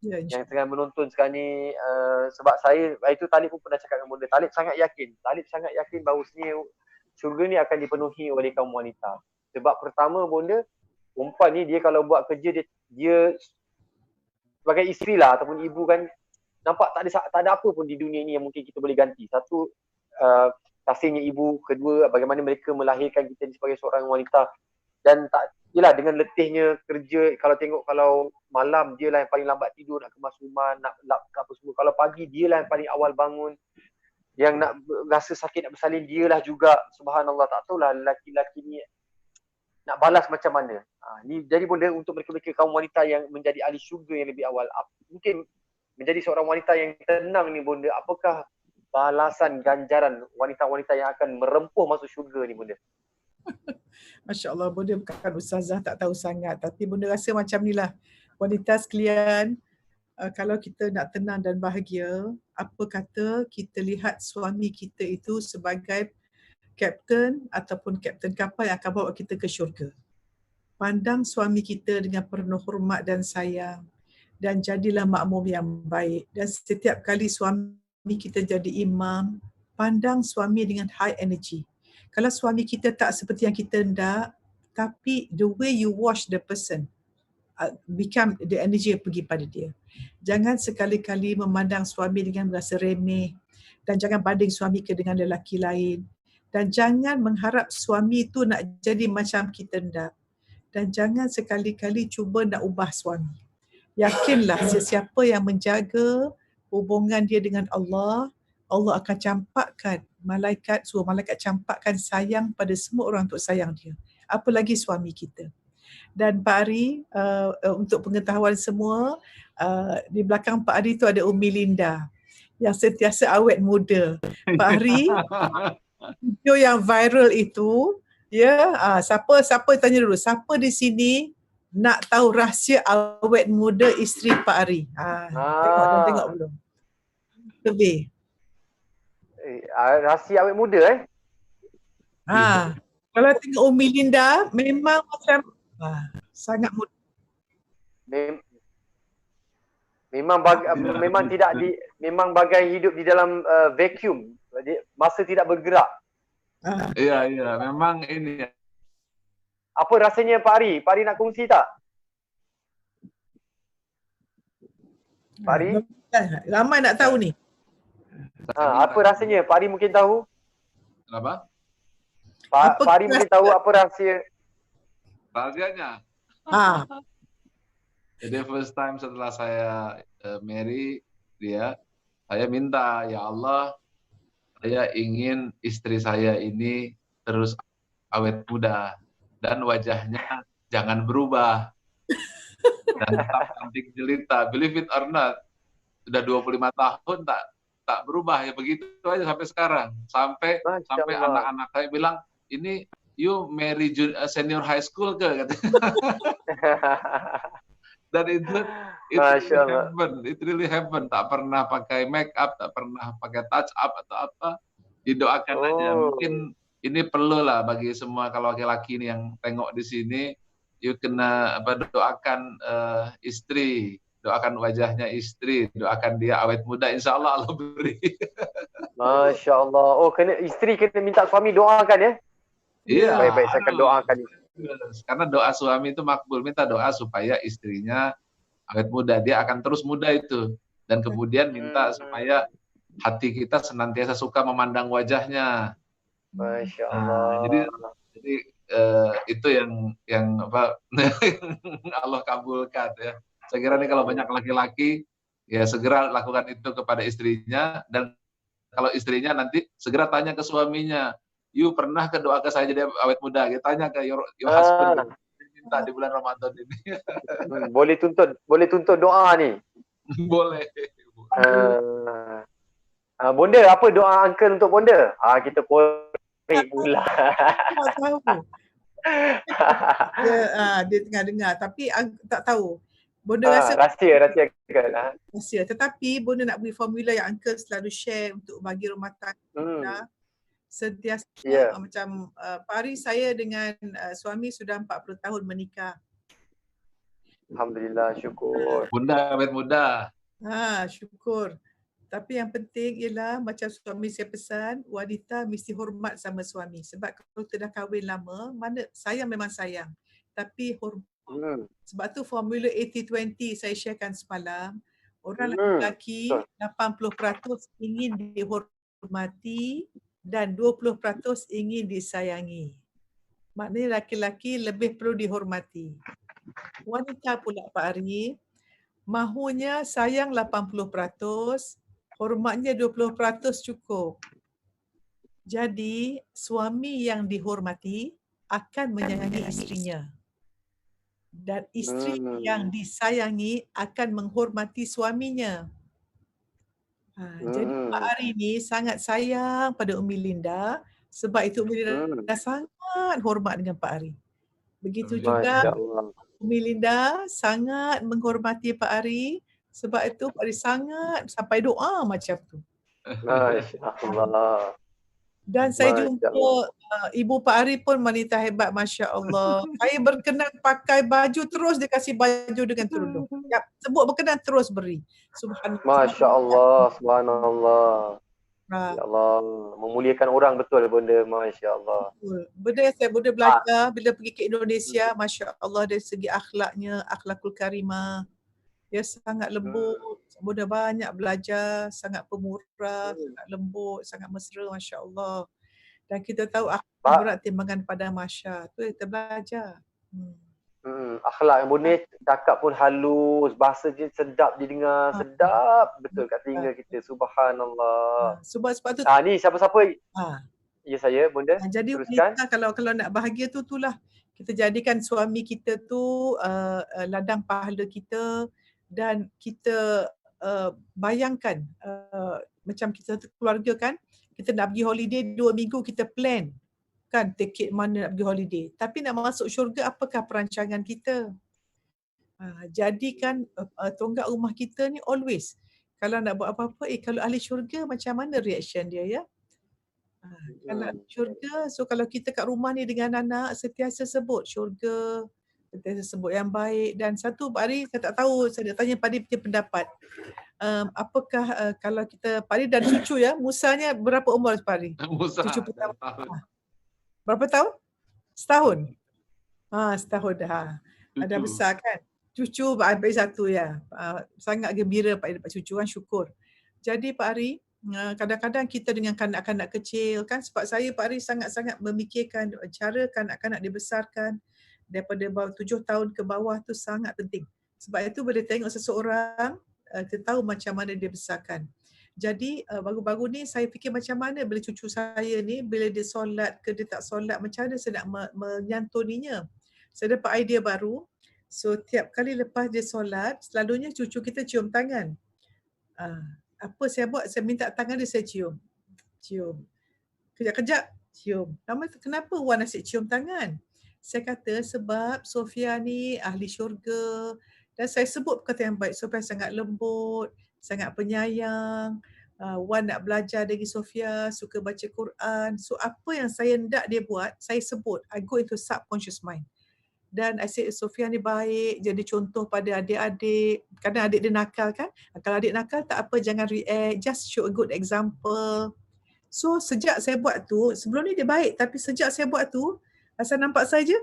Ya, yang tengah menonton sekarang ni, sebab saya, itu Talib pun pernah cakap dengan bonda. Talib sangat yakin bahawasanya syurga ni akan dipenuhi oleh kaum wanita. Sebab pertama bonda, perempuan ni dia kalau buat kerja dia sebagai isteri lah ataupun ibu kan, nampak tak ada apa pun di dunia ni yang mungkin kita boleh ganti. Satu, kasihnya ibu. Kedua, bagaimana mereka melahirkan kita sebagai seorang wanita. Dan yelah, dengan letihnya kerja, kalau malam dia lah yang paling lambat tidur, nak kemas rumah, nak apa semua. Kalau pagi dia lah yang paling awal bangun. Yang nak rasa sakit nak bersalin dia lah juga. Subhanallah, tak tahulah lelaki-lelaki ni nak balas macam mana. Ni jadi bonda untuk mereka-mereka kaum wanita yang menjadi ahli syurga yang lebih awal. Mungkin menjadi seorang wanita yang tenang ni bonda, apakah balasan ganjaran wanita-wanita yang akan merempuh masuk syurga ni bonda? Masya Allah, bonda bukan ustazah, tak tahu sangat. Tapi bonda rasa macam ni lah. Wanita sekalian, kalau kita nak tenang dan bahagia, apa kata kita lihat suami kita itu sebagai kapten ataupun kapten kapal yang akan bawa kita ke syurga. Pandang suami kita dengan penuh hormat dan sayang, dan jadilah makmum yang baik. Dan setiap kali suami kita jadi imam, pandang suami dengan high energy. Kalau suami kita tak seperti yang kita hendak, tapi the way you watch the person, become the energy pergi pada dia. Jangan sekali-kali memandang suami dengan rasa remeh, dan jangan banding suami kita dengan lelaki lain. Dan jangan mengharap suami itu nak jadi macam kita hendak. Dan jangan sekali-kali cuba nak ubah suami. Yakinlah sesiapa yang menjaga hubungan dia dengan Allah, Allah akan campakkan suruh malaikat campakkan sayang pada semua orang untuk sayang dia. Apalagi suami kita. Dan Pak Ari, untuk pengetahuan semua, di belakang Pak Ari tu ada Umi Linda yang sentiasa awet muda. Pak Ari, video yang viral itu, ya, siapa tanya dulu, siapa di sini nak tahu rahsia awet muda isteri Pak Ari? Tengok belum? Lebih. Rahsia awet muda Kalau tengok Umi Linda, memang macam sangat muda. Memang bagai hidup di dalam vacuum. Masa tidak bergerak. Iya, memang ini. Apa rasanya Pak Ari? Pak Ari nak kongsi tak? Pak Ari? Ramai nak tahu ni. Apa rasanya? Pak Ari mungkin tahu. Kenapa? Pak Ari mungkin tahu apa rahsia. Rahasianya? Jadi first time setelah saya marry dia, saya minta, ya Allah, saya ingin istri saya ini terus awet muda dan wajahnya jangan berubah dan tetap cantik jelita. Believe it or not, sudah 25 tahun tak berubah, ya begitu aja sampai sekarang. Sampai anak-anak saya bilang, ini you marry senior high school ke? Katanya. Dan itu Masya really Allah. happen, it really happen. Tak pernah pakai make up, tak pernah pakai touch up atau apa. Didoakan aja. Oh. Mungkin ini perlu lah bagi semua kalau laki-laki ini yang tengok di sini, you kena doakan istri, doakan wajahnya istri, doakan dia awet muda, insya Allah Allah beri. Masya Allah. Oh, isteri kena minta suami doakan ya? Iya. Baik-baik, saya akan doakan. Karena doa suami itu makbul. Minta doa supaya istrinya awet muda. Dia akan terus muda itu. Dan kemudian minta supaya hati kita senantiasa suka memandang wajahnya. Masya Allah. Jadi itu yang apa Allah kabulkan ya. Saya kira nih kalau banyak laki-laki ya segera lakukan itu kepada istrinya, dan kalau istrinya nanti segera tanya ke suaminya, you pernah ke doa ke saya jadi awet muda? Kita tanya ke your husband, minta di bulan Ramadan ini. Boleh tuntut doa ni. Boleh. Bonda, apa doa uncle untuk Bonda? Kita korek pula. Tak tahu. Dia tengah dengar tapi tak tahu. Bonda rasa rahsia ke? Rahsia. Tetapi Bonda nak beri formula yang uncle selalu share untuk bagi rumah tangga. Sentiasa macam Pak Ari, saya dengan suami sudah 40 tahun menikah. Alhamdulillah, syukur. Bunda awet muda. Syukur. Tapi yang penting ialah macam suami saya pesan, wanita mesti hormat sama suami. Sebab kalau kita dah kahwin lama, sayang memang sayang. Tapi hormat. Sebab tu formula 80-20 saya sharekan semalam. Orang lelaki 80% ingin dihormati dan 20% ingin disayangi. Maknanya laki-laki lebih perlu dihormati. Wanita pula Pak Ari, mahunya sayang 80%, hormatnya 20% cukup. Jadi suami yang dihormati akan menyayangi isterinya. Dan isteri yang disayangi akan menghormati suaminya. Jadi Pak Ari ni sangat sayang pada Umi Linda, sebab itu Umi Linda sangat hormat dengan Pak Ari. Begitu juga Umi Linda sangat menghormati Pak Ari, sebab itu Pak Ari sangat sampai doa macam tu. Masya Allah. Dan saya jumpa Ibu Pak Ari pun wanita hebat, Masya Allah. Saya berkenan pakai baju, terus dia kasih baju dengan tudung. Sebut berkenan, terus beri. Subhanallah. Masya Allah, subhanallah. Ya Allah, memuliakan orang betul Bonda, Masya Allah. Benda yang saya boleh belajar bila pergi ke Indonesia, Masya Allah, dari segi akhlaknya, akhlakul karimah. Dia sangat lembut, Bonda banyak belajar, sangat pemurah, sangat lembut, sangat mesra, Masya Allah. Dan kita tahu akhlak berat timbangan pada Masya. Tu kita belajar. Akhlak yang Bonda cakap pun halus, bahasa je sedap didengar, sedap betul kat telinga kita. Subhanallah. Sebab tu ni siapa-siapa? Ya saya, Bonda. Jadi wanita kalau nak bahagia itulah kita jadikan suami kita tu ladang pahala kita, dan kita bayangkan macam kita keluarga kan, kita nak pergi holiday 2 minggu, kita plan kan tiket mana nak pergi holiday. Tapi nak masuk syurga, apakah perancangan kita? Jadikan tonggak rumah kita ni always, kalau nak buat apa-apa, kalau ahli syurga macam mana reaction dia ya? Kalau syurga, so kalau kita kat rumah ni dengan anak, sentiasa sebut syurga, sentiasa sebut yang baik. Dan satu Pak Ari, saya tak tahu, saya nak tanya Pak Ari punya pendapat. Apakah kalau kita, Pak Ari dan cucu ya, Musanya berapa umur Pak Ari? Musa, cucu pertama. Berapa tahun? Setahun? Setahun dah. Ada besar kan? Cucu Pak Ari satu ya. Sangat gembira Pak Ari dapat cucu kan, syukur. Jadi Pak Ari, kadang-kadang kita dengan kanak-kanak kecil kan, sebab saya Pak Ari sangat-sangat memikirkan cara kanak-kanak dibesarkan daripada bawah 7 tahun ke bawah tu sangat penting. Sebab itu bila tengok seseorang, kita tahu macam mana dia besarkan. Jadi baru-baru ni saya fikir macam mana bila cucu saya ni, bila dia solat ke dia tak solat, macam mana saya nak menyantuninya. Saya dapat idea baru. So tiap kali lepas dia solat, selalunya cucu kita cium tangan. Apa saya buat? Saya minta tangan dia, saya cium. Kejap-kejap cium. Kenapa Wan asyik cium tangan? Saya kata sebab Sofia ni ahli syurga dan saya sebut perkataan yang baik. Sofia sangat lembut, sangat penyayang. Wan nak belajar dari Sofia, suka baca Quran. So apa yang saya hendak dia buat, saya sebut. I go into subconscious mind. Dan I say Sofia ni baik, jadi contoh pada adik-adik. Kadang adik dia nakal kan? Kalau adik nakal tak apa, jangan react, just show a good example. So sejak saya buat tu, sebelum ni dia baik, tapi sejak saya buat tu, asal nampak saya je,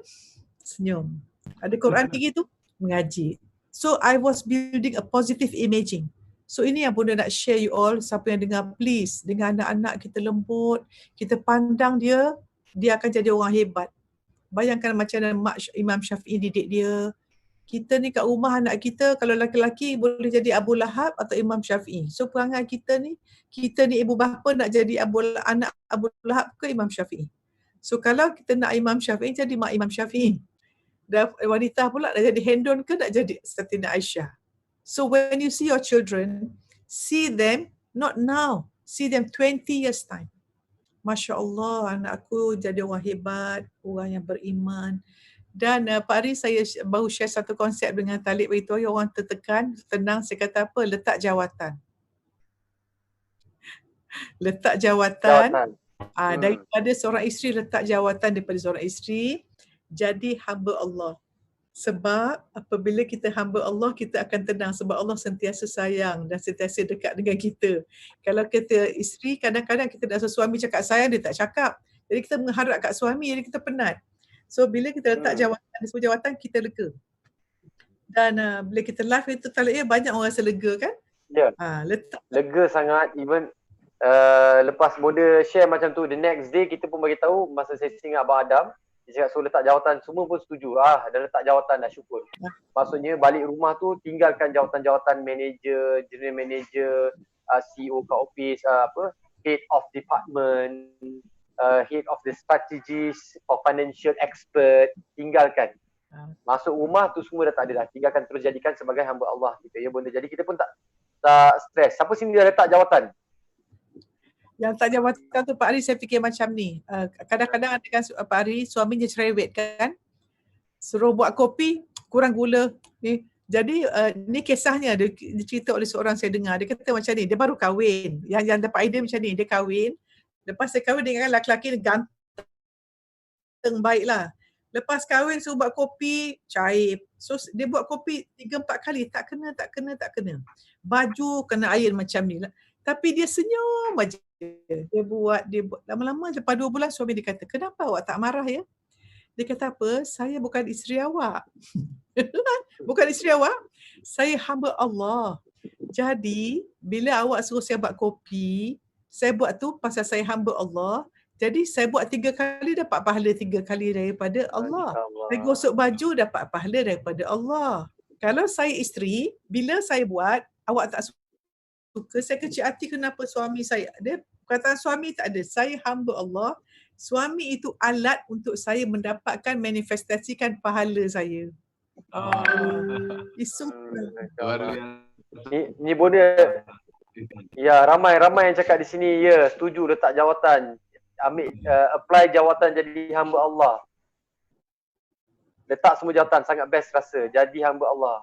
senyum. Ada Quran tinggi tu, mengaji. So I was building a positive imaging. So ini yang Bunda nak share you all, siapa yang dengar please, dengan anak-anak kita lembut, kita pandang dia, dia akan jadi orang hebat. Bayangkan macam mana Imam Syafi'i didik dia. Kita ni kat rumah anak kita kalau laki-laki boleh jadi Abu Lahab atau Imam Syafi'i. So perangai kita ni ibu bapa nak jadi anak Abu Lahab ke Imam Syafi'i. So kalau kita nak Imam Syafi'i, jadi mak Imam Syafi'i. Dan wanita pula nak jadi Hendon ke nak jadi Satina Aisyah. So when you see your children, see them not now, see them 20 years time. Masya Allah, anakku jadi orang hebat, orang yang beriman. Dan Pak Ari, saya baru share satu konsep dengan Talib beritahu orang tertekan, tenang, saya kata apa? Letak jawatan. Letak jawatan. Daripada seorang isteri, letak jawatan daripada seorang isteri, jadi hamba Allah. Sebab apabila kita hamba Allah, kita akan tenang sebab Allah sentiasa sayang dan sentiasa dekat dengan kita. Kalau kita isteri, kadang-kadang kita nak suami cakap sayang, dia tak cakap. Jadi kita mengharap kat suami, jadi kita penat. So bila kita letak jawatan, sebuah jawatan, kita lega. Dan bila kita live itu talak banyak orang rasa lega kan? Ya. Letak. Lega sangat. Even lepas Bonda share macam tu, the next day kita pun bagi tahu masa sesi dengan Abang Adam, dia cakap suruh letak jawatan, semua pun setuju. Dah letak jawatan, dah syukur. Maksudnya balik rumah tu tinggalkan jawatan-jawatan manager, general manager, CEO kat office, head of department, head of the strategist or financial expert, tinggalkan. Masuk rumah tu semua dah tak ada dah. Tinggalkan, terus jadikan sebagai hamba Allah kita. Ya Bonda. Jadi kita pun tak stres. Siapa sini dah letak jawatan? Yang tak jawatan tu Pak Ari, saya fikir macam ni. Kadang-kadang ada kan Pak Ari, suaminya cerewet kan. Suruh buat kopi, kurang gula. Ni. Jadi ni kisahnya, dia cerita oleh seorang saya dengar. Dia kata macam ni, dia baru kahwin. Yang dapat idea macam ni, dia kahwin. Lepas dia kahwin dengan lelaki ni ganteng baiklah. Lepas kahwin suruh buat kopi, cair. So dia buat kopi 3-4 kali, tak kena. Baju kena air macam ni. Tapi dia senyum aja. Dia buat. Lama-lama lepas 2 bulan suami dia kata, kenapa awak tak marah ya? Dia kata apa? Saya bukan isteri awak. Bukan isteri awak. Saya hamba Allah. Jadi, bila awak suruh saya buat kopi, saya buat tu pasal saya hamba Allah. Jadi, saya buat 3 kali dapat pahala 3 kali daripada Allah. Saya gosok baju dapat pahala daripada Allah. Kalau saya isteri, bila saya buat, awak tak suka, saya kecil hati kenapa suami saya. Dia perkataan suami tak ada. Saya hamba Allah. Suami itu alat untuk saya mendapatkan manifestasikan pahala saya. Isu. Ni Bonda. Ya, ramai yang cakap di sini, ya, setuju letak jawatan. Ambil apply jawatan jadi hamba Allah. Letak semua jawatan, sangat best rasa. Jadi hamba Allah.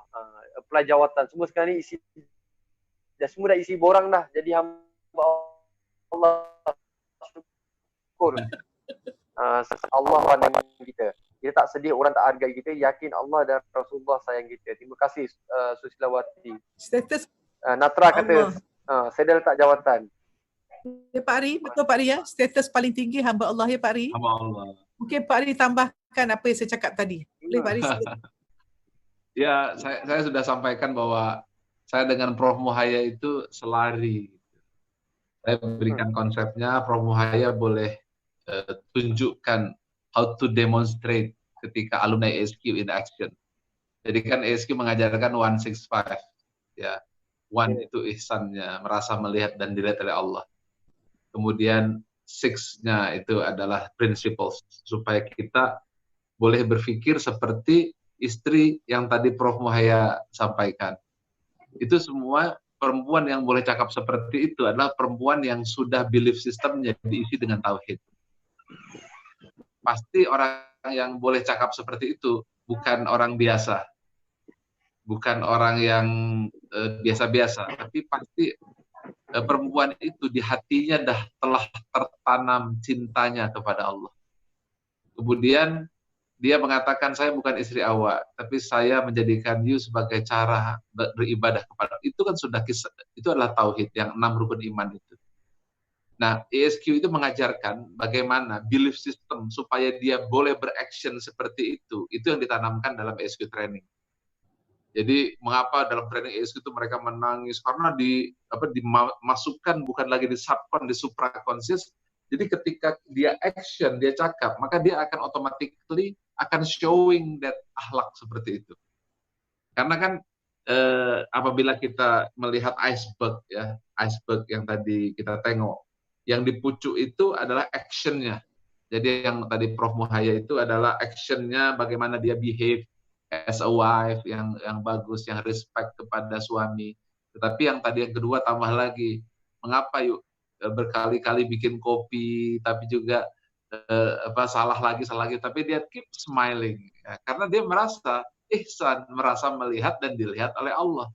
Apply jawatan. Semua sekarang ni isi semua dah isi borang dah. Jadi hamba Allah. Syukur. Allah pandang kita. Kita tak sedih orang tak hargai kita. Yakin Allah dan Rasulullah sayang kita. Terima kasih Susilawati. Status Natra kata, saya dah letak jawatan. Ya Pak Ari, betul Pak Ari ya? Status paling tinggi hamba Allah ya Pak Ari? Hamba Allah. Mungkin Pak Ari tambahkan apa yang saya cakap tadi. Boleh Pak Ari? Ya, saya sudah sampaikan bahwa saya dengan Prof. Muhaya itu selari. Saya berikan konsepnya, Prof. Muhaya boleh tunjukkan how to demonstrate ketika alumni ASQ in action. Jadi kan ASQ mengajarkan 165. Ya, one itu ihsannya, merasa melihat dan dilihat oleh Allah. Kemudian 6-nya itu adalah principles, supaya kita boleh berpikir seperti istri yang tadi Prof. Muhaya sampaikan. Itu semua perempuan yang boleh cakap seperti itu adalah perempuan yang sudah belief systemnya diisi dengan tauhid. pasti orang yang boleh cakap seperti itu bukan orang biasa, bukan orang yang biasa-biasa, tapi pasti perempuan itu di hatinya telah tertanam cintanya kepada Allah. Kemudian dia mengatakan, saya bukan istri awak, tapi saya menjadikan you sebagai cara beribadah kepada. Itu kan sudah kisah, itu adalah tauhid yang 6 rukun iman itu. Nah, ESQ itu mengajarkan bagaimana belief system supaya dia boleh beraction seperti itu yang ditanamkan dalam ESQ training. Jadi mengapa dalam training ESQ itu mereka menangis karena dimasukkan bukan lagi di subcon, di supraconscious. Jadi ketika dia action, dia cakap, maka dia akan automatically akan showing that akhlak seperti itu. Karena kan apabila kita melihat iceberg ya, iceberg yang tadi kita tengok, yang di pucuk itu adalah actionnya. Jadi yang tadi Prof Muhaya itu adalah actionnya, bagaimana dia behave as a wife yang bagus, yang respect kepada suami. Tetapi yang tadi yang kedua tambah lagi, mengapa yuk berkali-kali bikin kopi, tapi juga salah lagi, tapi dia keep smiling, ya, karena dia merasa ihsan, merasa melihat dan dilihat oleh Allah.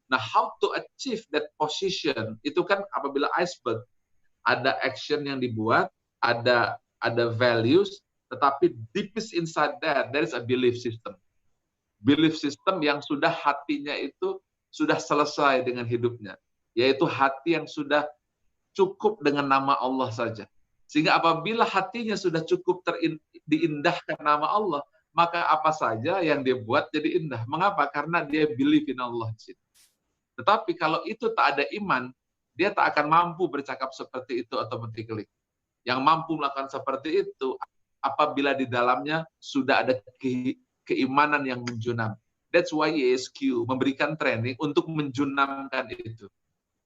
Nah, how to achieve that position itu kan apabila iceberg ada action yang dibuat, ada values, tetapi deepest inside that there is a belief system. Belief system yang sudah hatinya itu sudah selesai dengan hidupnya, yaitu hati yang sudah cukup dengan nama Allah saja. Sehingga apabila hatinya sudah cukup diindahkan nama Allah, maka apa saja yang dia buat jadi indah. Mengapa? Karena dia believe in Allah. Tetapi kalau itu tak ada iman, dia tak akan mampu bercakap seperti itu automatically. Yang mampu melakukan seperti itu apabila di dalamnya sudah ada keimanan yang menjunam. That's why ESQ memberikan training untuk menjunamkan itu.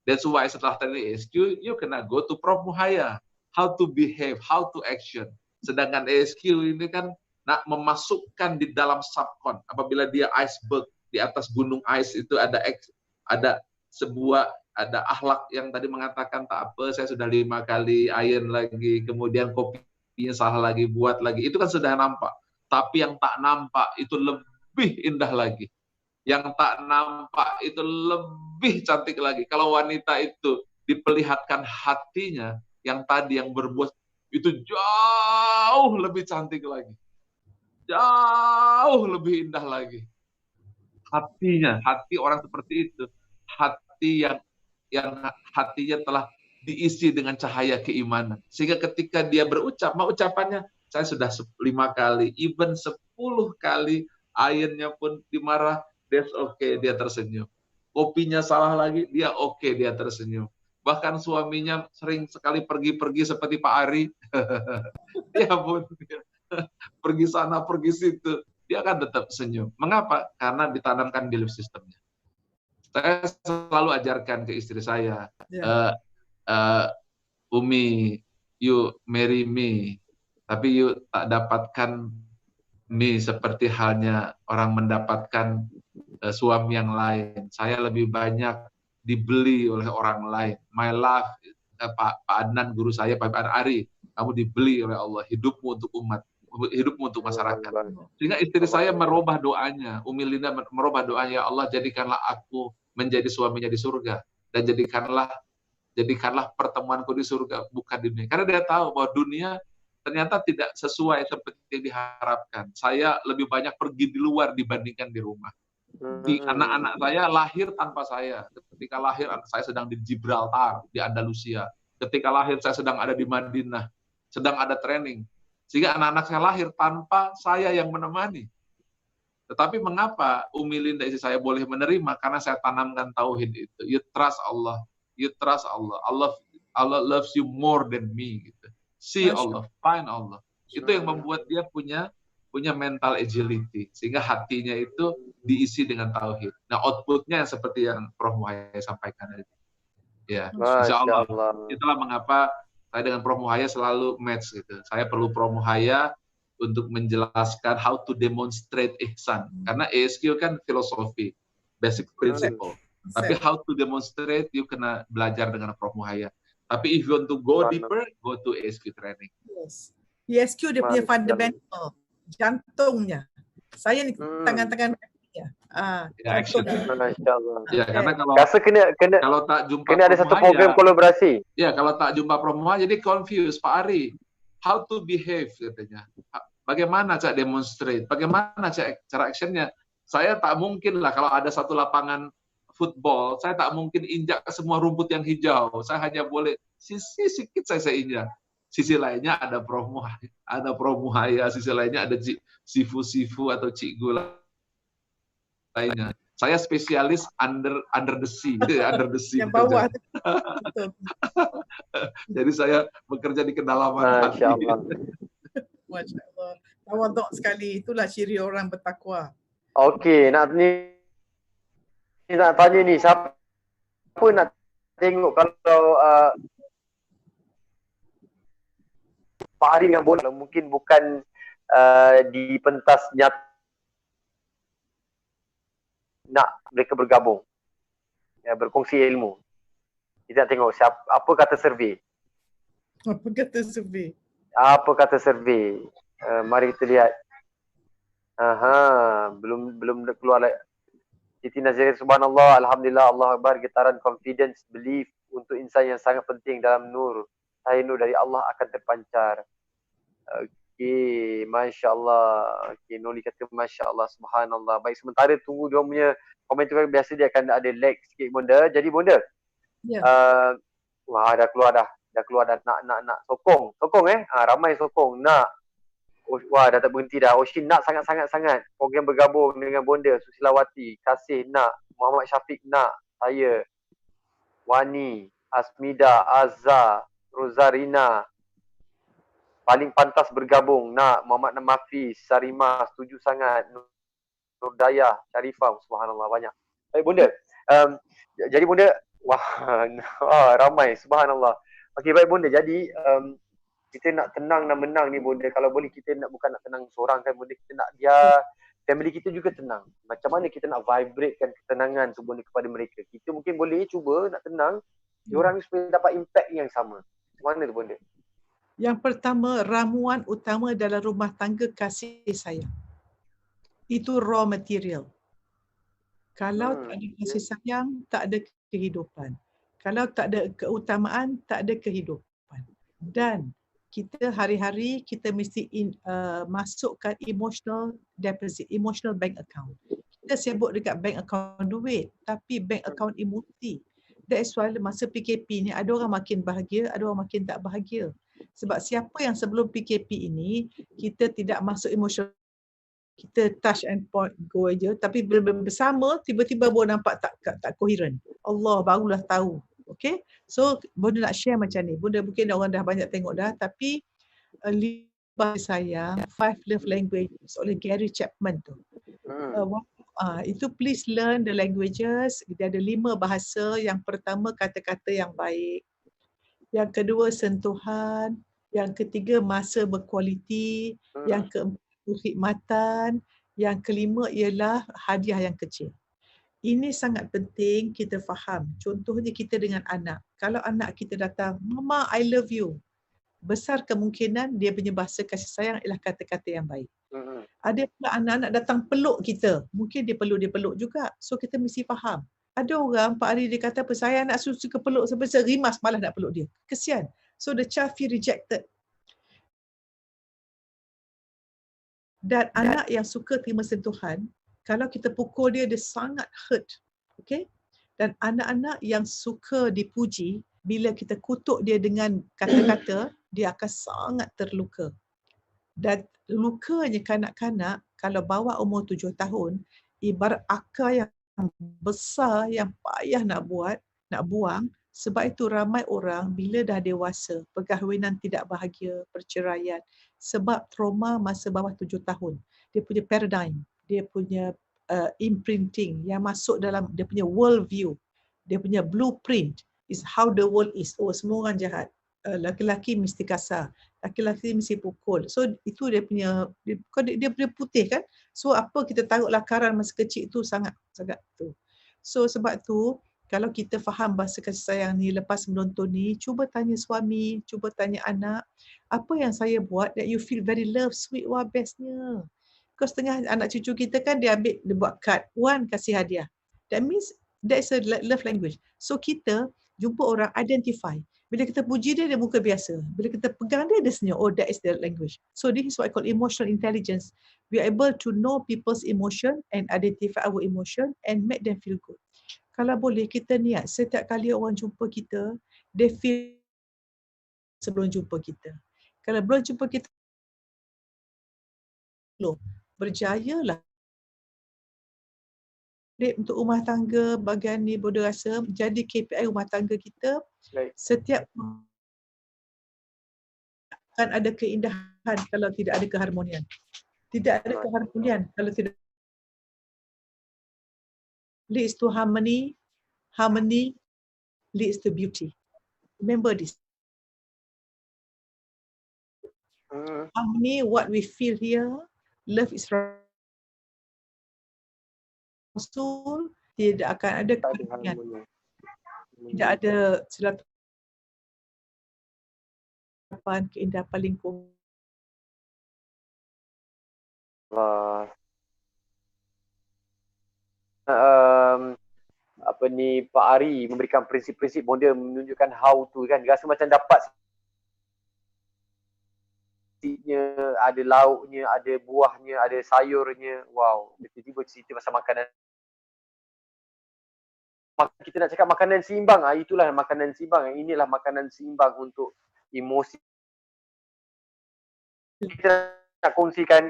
That's why setelah training ESQ, you kena go to Prof Muhaya. How to behave, how to action. Sedangkan ESQ ini kan nak memasukkan di dalam subcon. Apabila dia iceberg, di atas gunung ice itu ada akhlak yang tadi mengatakan tak apa, saya sudah 5 kali iron lagi, kemudian kopinya salah lagi, buat lagi. Itu kan sudah nampak. Tapi yang tak nampak itu lebih indah lagi. Yang tak nampak itu lebih cantik lagi. Kalau wanita itu diperlihatkan hatinya, yang tadi yang berbuat itu jauh lebih cantik lagi. Jauh lebih indah lagi. Hatinya, hati orang seperti itu, hati yang hatinya telah diisi dengan cahaya keimanan. Sehingga ketika dia berucap, mau ucapannya, saya sudah 5 kali, even 10 kali, ayunnya pun dimarah, that's okay, dia tersenyum. Kopinya salah lagi, dia okay, dia tersenyum. Bahkan suaminya sering sekali pergi-pergi seperti Pak Ari. Dia pun pergi sana, pergi situ. Dia akan tetap senyum. Mengapa? Karena ditanamkan belief systemnya. Saya selalu ajarkan ke istri saya, Umi, you marry me, tapi you tak dapatkan me seperti halnya orang mendapatkan suami yang lain. Saya lebih banyak dibeli oleh orang lain. My love, Pak Adnan, guru saya, Pak Ari, kamu dibeli oleh Allah, hidupmu untuk umat, hidupmu untuk masyarakat. Sehingga istri saya merubah doanya, Umi Linda merubah doanya, ya Allah, jadikanlah aku menjadi suaminya di surga, dan jadikanlah pertemuanku di surga, bukan di dunia. Karena dia tahu bahwa dunia ternyata tidak sesuai seperti yang diharapkan. Saya lebih banyak pergi di luar dibandingkan di rumah. Anak-anak saya lahir tanpa saya. Ketika lahir, saya sedang di Gibraltar, di Andalusia. Ketika lahir, saya sedang ada di Madinah, sedang ada training. Sehingga anak-anak saya lahir tanpa saya yang menemani. Tetapi mengapa Umi Linda istri saya boleh menerima? Karena saya tanamkan tauhid itu. You trust Allah. You trust Allah. Allah loves you more than me. Gitu. See Allah, find Allah. Itu yang membuat dia punya mental agility. Sehingga hatinya itu diisi dengan tauhid. Nah, outputnya seperti yang Prof Muhaya sampaikan tadi. Ya, insya Allah. Itulah mengapa saya dengan Prof Muhaya selalu match gitu. Saya perlu Prof Muhaya untuk menjelaskan how to demonstrate ihsan. Karena ESQ kan filosofi, basic principle. Tapi how to demonstrate, you kena belajar dengan Prof Muhaya. Tapi if you want to go deeper, go to ESQ training. Yes. ESQ dia punya Masya Allah. fundamental, jantungnya. Saya ni tangan-tangan kakinya. Ya, action. Jantungnya. Masya Allah. Ya, karena Rasa kena kalau tak jumpa kena ada Prof. satu Muhaya, program kolaborasi. ya kalau tak jumpa Prof. Muhaya jadi confused Pak Ari. How to behave katanya. Bagaimana cara demonstrate? Bagaimana cara actionnya? Saya tak mungkin lah kalau ada satu lapangan football, saya tak mungkin injak ke semua rumput yang hijau. Saya hanya boleh sisi sedikit saya injak. Sisi lainnya ada Prof. Muhaya, sisi lainnya ada sifu atau cikgu lainnya. Saya spesialis under the sea, under the sea. Yang bawah. Betul. Jadi saya bekerja di kedalaman hati. Masya Allah. Masya Allah. Tawaduk sekali. Itulah ciri orang bertakwa. Okey, nak tanya ni, siapa nak tengok kalau Pak Ari dengan bola mungkin bukan di pentas nyata nak mereka bergabung, berkongsi ilmu. Kita nak tengok apa kata survey. Apa kata survey? Apa kata survey? Mari kita lihat. Belum keluar lagi. Siti Nazirin, subhanallah, alhamdulillah, Allah Akbar, getaran confidence, belief untuk insan yang sangat penting dalam nur. Saya nur dari Allah akan terpancar. Okey, Masya Allah. Okey, Noli kata Masya Allah, subhanallah. Baik, sementara tunggu dia punya komentar. Biasa dia akan ada lag sikit Bonda. Jadi Bonda, wah dah keluar dah. Nak sokong ramai sokong nak. Wah dah tak berhenti dah. Oshin nak sangat-sangat. Program bergabung dengan Bonda, Susilawati, Kasih nak, Muhammad Syafiq nak, saya, Wani, Asmida, Azza, Rozarina, paling pantas bergabung nak, Muhammad Namafi, Sarima, setuju sangat, Nurdaya, Syarifah, subhanallah banyak. Baik Bonda, jadi Bonda, wah ramai, subhanallah. Okey baik Bonda, jadi kita nak tenang dan menang ni Bonda. Kalau boleh kita bukan nak tenang seorang kan Bonda, kita nak dia family kita juga tenang. Macam mana kita nak vibratekan ketenangan tu Bonda kepada mereka. Kita mungkin boleh cuba nak tenang diorang ni supaya dapat impact yang sama. Macam mana tu Bonda? Yang pertama, ramuan utama dalam rumah tangga kasih sayang. Itu raw material. Kalau tak ada kasih sayang, tak ada kehidupan. Kalau tak ada keutamaan, tak ada kehidupan. Dan kita hari-hari kita mesti masukkan emotional deposit, emotional bank account. Kita sibuk dekat bank account duit, tapi bank account emosi. That's why masa PKP ni ada orang makin bahagia, ada orang makin tak bahagia. Sebab siapa yang sebelum PKP ini kita tidak masuk emotional, kita touch and point go aja, tapi bila bersama tiba-tiba baru nampak tak coherent. Allah barulah tahu. Okay, so Bonda nak share macam ni. Bonda mungkin orang dah banyak tengok dah, tapi 5 sayang, 5 love languages oleh Gary Chapman tu. Itu please learn the languages. Dia ada 5 bahasa. Yang pertama kata-kata yang baik. Yang kedua sentuhan. Yang ketiga masa berkualiti. Yang keempat khidmatan. Yang kelima ialah hadiah yang kecil. Ini sangat penting kita faham. Contohnya kita dengan anak. Kalau anak kita datang, Mama, I love you. Besar kemungkinan dia punya bahasa kasih sayang ialah kata-kata yang baik. Ada pula anak-anak datang peluk kita. Mungkin dia peluk juga. So kita mesti faham. Ada orang, Pak Ari dia kata apa, saya anak suka peluk sampai saya rimas malah nak peluk dia. Kesian. So the child feel rejected. Dan anak yang suka terima sentuhan, kalau kita pukul dia, dia sangat hurt. Okay? Dan anak-anak yang suka dipuji, bila kita kutuk dia dengan kata-kata, dia akan sangat terluka. Dan lukanya kanak-kanak, kalau bawah umur 7 tahun, ibarat akar yang besar, yang payah nak buang. Sebab itu ramai orang bila dah dewasa, perkahwinan tidak bahagia, perceraian. Sebab trauma masa bawah 7 tahun. Dia punya paradigm, dia punya imprinting yang masuk dalam dia punya world view, dia punya blueprint is how the world is. Oh, semua orang jahat. Laki-laki mesti kasar, laki-laki mesti pukul. So itu dia punya dia putih kan. So apa kita taruh lakaran masa kecil itu sangat tu. So sebab tu Kalau kita faham bahasa kasih sayang ni lepas menonton ni, cuba tanya suami, cuba tanya anak, apa yang saya buat that you feel very love, sweet, wah bestnya. Because setengah anak cucu kita kan dia buat card, one kasih hadiah. That means that is a love language. So kita jumpa orang identify. Bila kita puji dia, dia muka biasa. Bila kita pegang dia, dia senyum. Oh, that is the language. So this is what I call emotional intelligence. We are able to know people's emotion and identify our emotion and make them feel good. Kalau boleh kita niat setiap kali orang jumpa kita, they feel sebelum jumpa kita. Kalau belum jumpa kita, berjayalah untuk rumah tangga bagian ni bodoh rasa jadi KPI rumah tangga kita. Baik. Setiap akan ada keindahan kalau tidak ada keharmonian. Tidak ada keharmonian kalau tidak leads to harmony. Harmony leads to beauty. Remember this. Harmony, what we feel here, love is Rasul, tidak akan ada keharmonian. Tidak ada silaturahman, keindahan lingkungan. Apa ni, Pak Ari memberikan prinsip-prinsip bonda menunjukkan how to kan, rasa macam dapat ada lauknya, ada buahnya, ada sayurnya. Wow, tiba-tiba cerita pasal makanan. Kita nak cakap makanan seimbang, itulah makanan seimbang. Inilah makanan seimbang untuk emosi. Kita nak kongsikan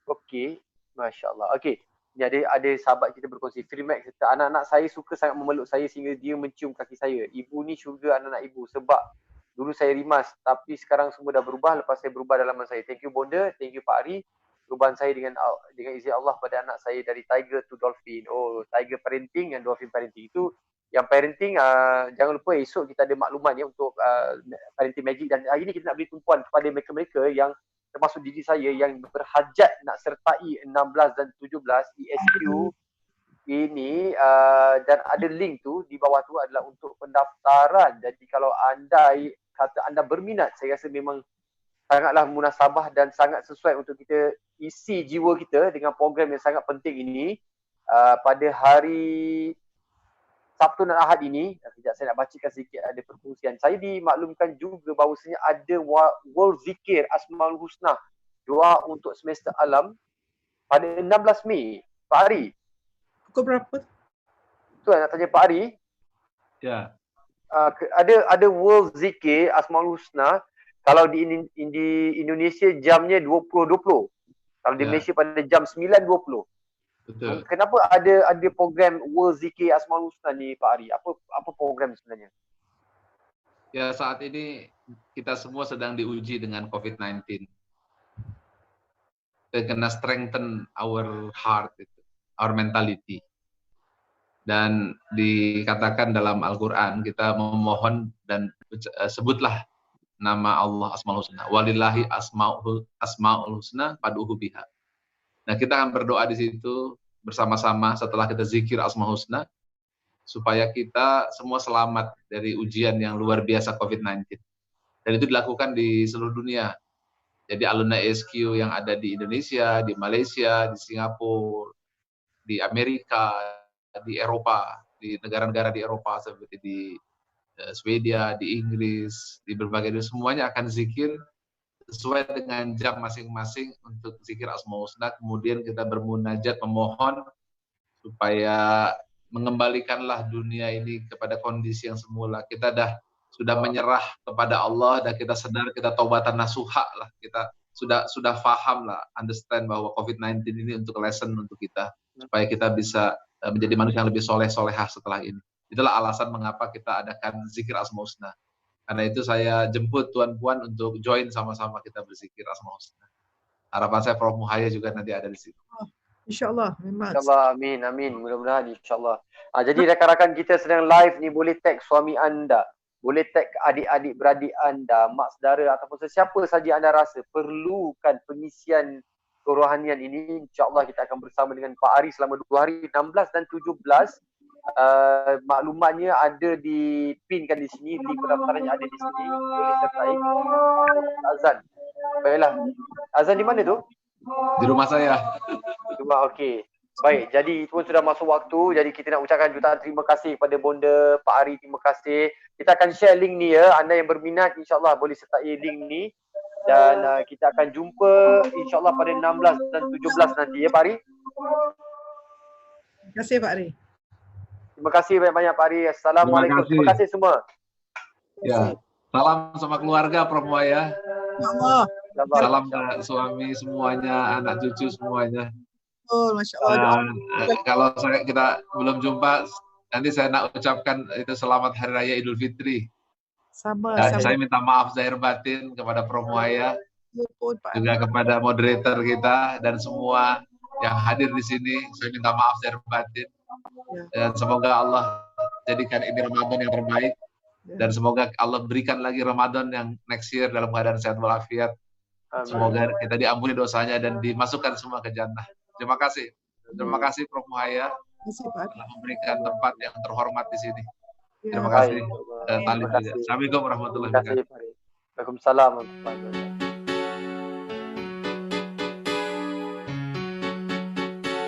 okey, masya-Allah. Okey. Ni ada sahabat kita berkongsi, Freemax kata anak-anak saya suka sangat memeluk saya sehingga dia mencium kaki saya. Ibu ni syurga anak-anak ibu sebab dulu saya rimas tapi sekarang semua dah berubah lepas saya berubah dalaman saya. Thank you Bonda, thank you Pak Ari. Perubahan saya dengan izin Allah pada anak saya dari tiger to dolphin. Oh, tiger parenting dan dolphin parenting. Itu yang parenting, jangan lupa esok kita ada maklumat ya untuk parenting magic, dan hari ini kita nak beri tumpuan kepada mereka-mereka yang termasuk diri saya yang berhajat nak sertai 16 dan 17 ESQ ini, dan ada link tu di bawah tu adalah untuk pendaftaran. Jadi kalau anda kata anda berminat, saya rasa memang sangatlah munasabah dan sangat sesuai untuk kita isi jiwa kita dengan program yang sangat penting ini pada hari Sabtu dan Ahad ini. Sekejap saya nak bacakan sedikit ada perkongsian. Saya dimaklumkan juga bahawasanya ada World Zikir Asmaul Husna, doa untuk semesta alam pada 16 Mei. Pak Ari. Pukul berapa? Tu nak tanya Pak Ari. Ya. Ada World Zikir Asmaul Husna. Kalau di Indonesia jamnya 20.20. Kalau di Malaysia pada jam 9.20. Betul. Kenapa ada program World Zikir Asmaul Husna ni Pak Ari? Apa program sebenarnya? Ya, saat ini kita semua sedang diuji dengan COVID-19. Kita kena strengthen our heart, our mentality. Dan dikatakan dalam Al-Quran, kita memohon dan sebutlah nama Allah Asmaul Husna. Walillahi asmaul husna fad'uhu biha. Nah, kita akan berdoa di situ bersama-sama setelah kita zikir Asmaul Husna supaya kita semua selamat dari ujian yang luar biasa COVID-19. Dan itu dilakukan di seluruh dunia. Jadi alumni SQ yang ada di Indonesia, di Malaysia, di Singapura, di Amerika, di Eropa, di negara-negara di Eropa seperti di Swedia, di Inggris, di berbagai dunia, semuanya akan zikir sesuai dengan jam masing-masing untuk zikir Asmaul Husna. Kemudian kita bermunajat memohon supaya mengembalikanlah dunia ini kepada kondisi yang semula. Kita sudah menyerah kepada Allah dan kita sadar kita taubatan nasuha lah. Kita sudah paham lah, understand bahwa COVID-19 ini untuk lesson untuk kita supaya kita bisa menjadi manusia yang lebih soleh-solehah setelah ini. Itulah alasan mengapa kita adakan zikir Asmaul Husna. Karena itu saya jemput tuan-puan untuk join sama-sama kita berzikir Asmaul Husna. Harapan saya Prof. Muhaya juga nanti ada di situ. InsyaAllah, memang. InsyaAllah, amin. Mudah-mudahan insyaAllah. Jadi rakan-rakan kita sedang live ni, boleh tag suami anda, boleh tag adik-adik beradik anda, mak saudara ataupun sesiapa saja anda rasa perlukan pengisian kerohanian ini. InsyaAllah kita akan bersama dengan Pak Ari selama 2 hari, 16 dan 17 maklumatnya ada di pinkan di sini, link pendaftarannya ada di sini, boleh sertai. Azan. Baiklah. Azan di mana tu? Di rumah saya. Cuma okey. Baik, jadi itu pun sudah masuk waktu. Jadi kita nak ucapkan jutaan terima kasih kepada Bonda, Pak Ari, terima kasih. Kita akan share link ni ya. Anda yang berminat insya-Allah boleh sertai link ni. Dan kita akan jumpa insya-Allah pada 16 dan 17 nanti ya Pak Ari. Terima kasih Pak Ari. Terima kasih banyak-banyak Pak Ari. Assalamualaikum. Terima kasih semua. Ya. Salam sama keluarga Prof Muaya. Salam ke suami semuanya, anak cucu semuanya. Oh, Masya Allah. Kalau kita belum jumpa, nanti saya nak ucapkan itu selamat Hari Raya Idul Fitri. Sama. Saya minta maaf zahir batin kepada Prof Muaya, juga kepada moderator kita dan semua yang hadir di sini. Saya minta maaf zahir batin. Dan semoga Allah jadikan ini Ramadan yang terbaik. Dan semoga Allah berikan lagi Ramadan yang next year dalam keadaan sehat walafiat. Semoga kita diampuni dosanya dan dimasukkan semua ke jannah. Terima kasih. Terima kasih Prof Muaya telah memberikan tempat yang terhormat di sini. Terima kasih. Assalamualaikum warahmatullahi wabarakatuh. Waalaikumsalam warahmatullahi wabarakatuh.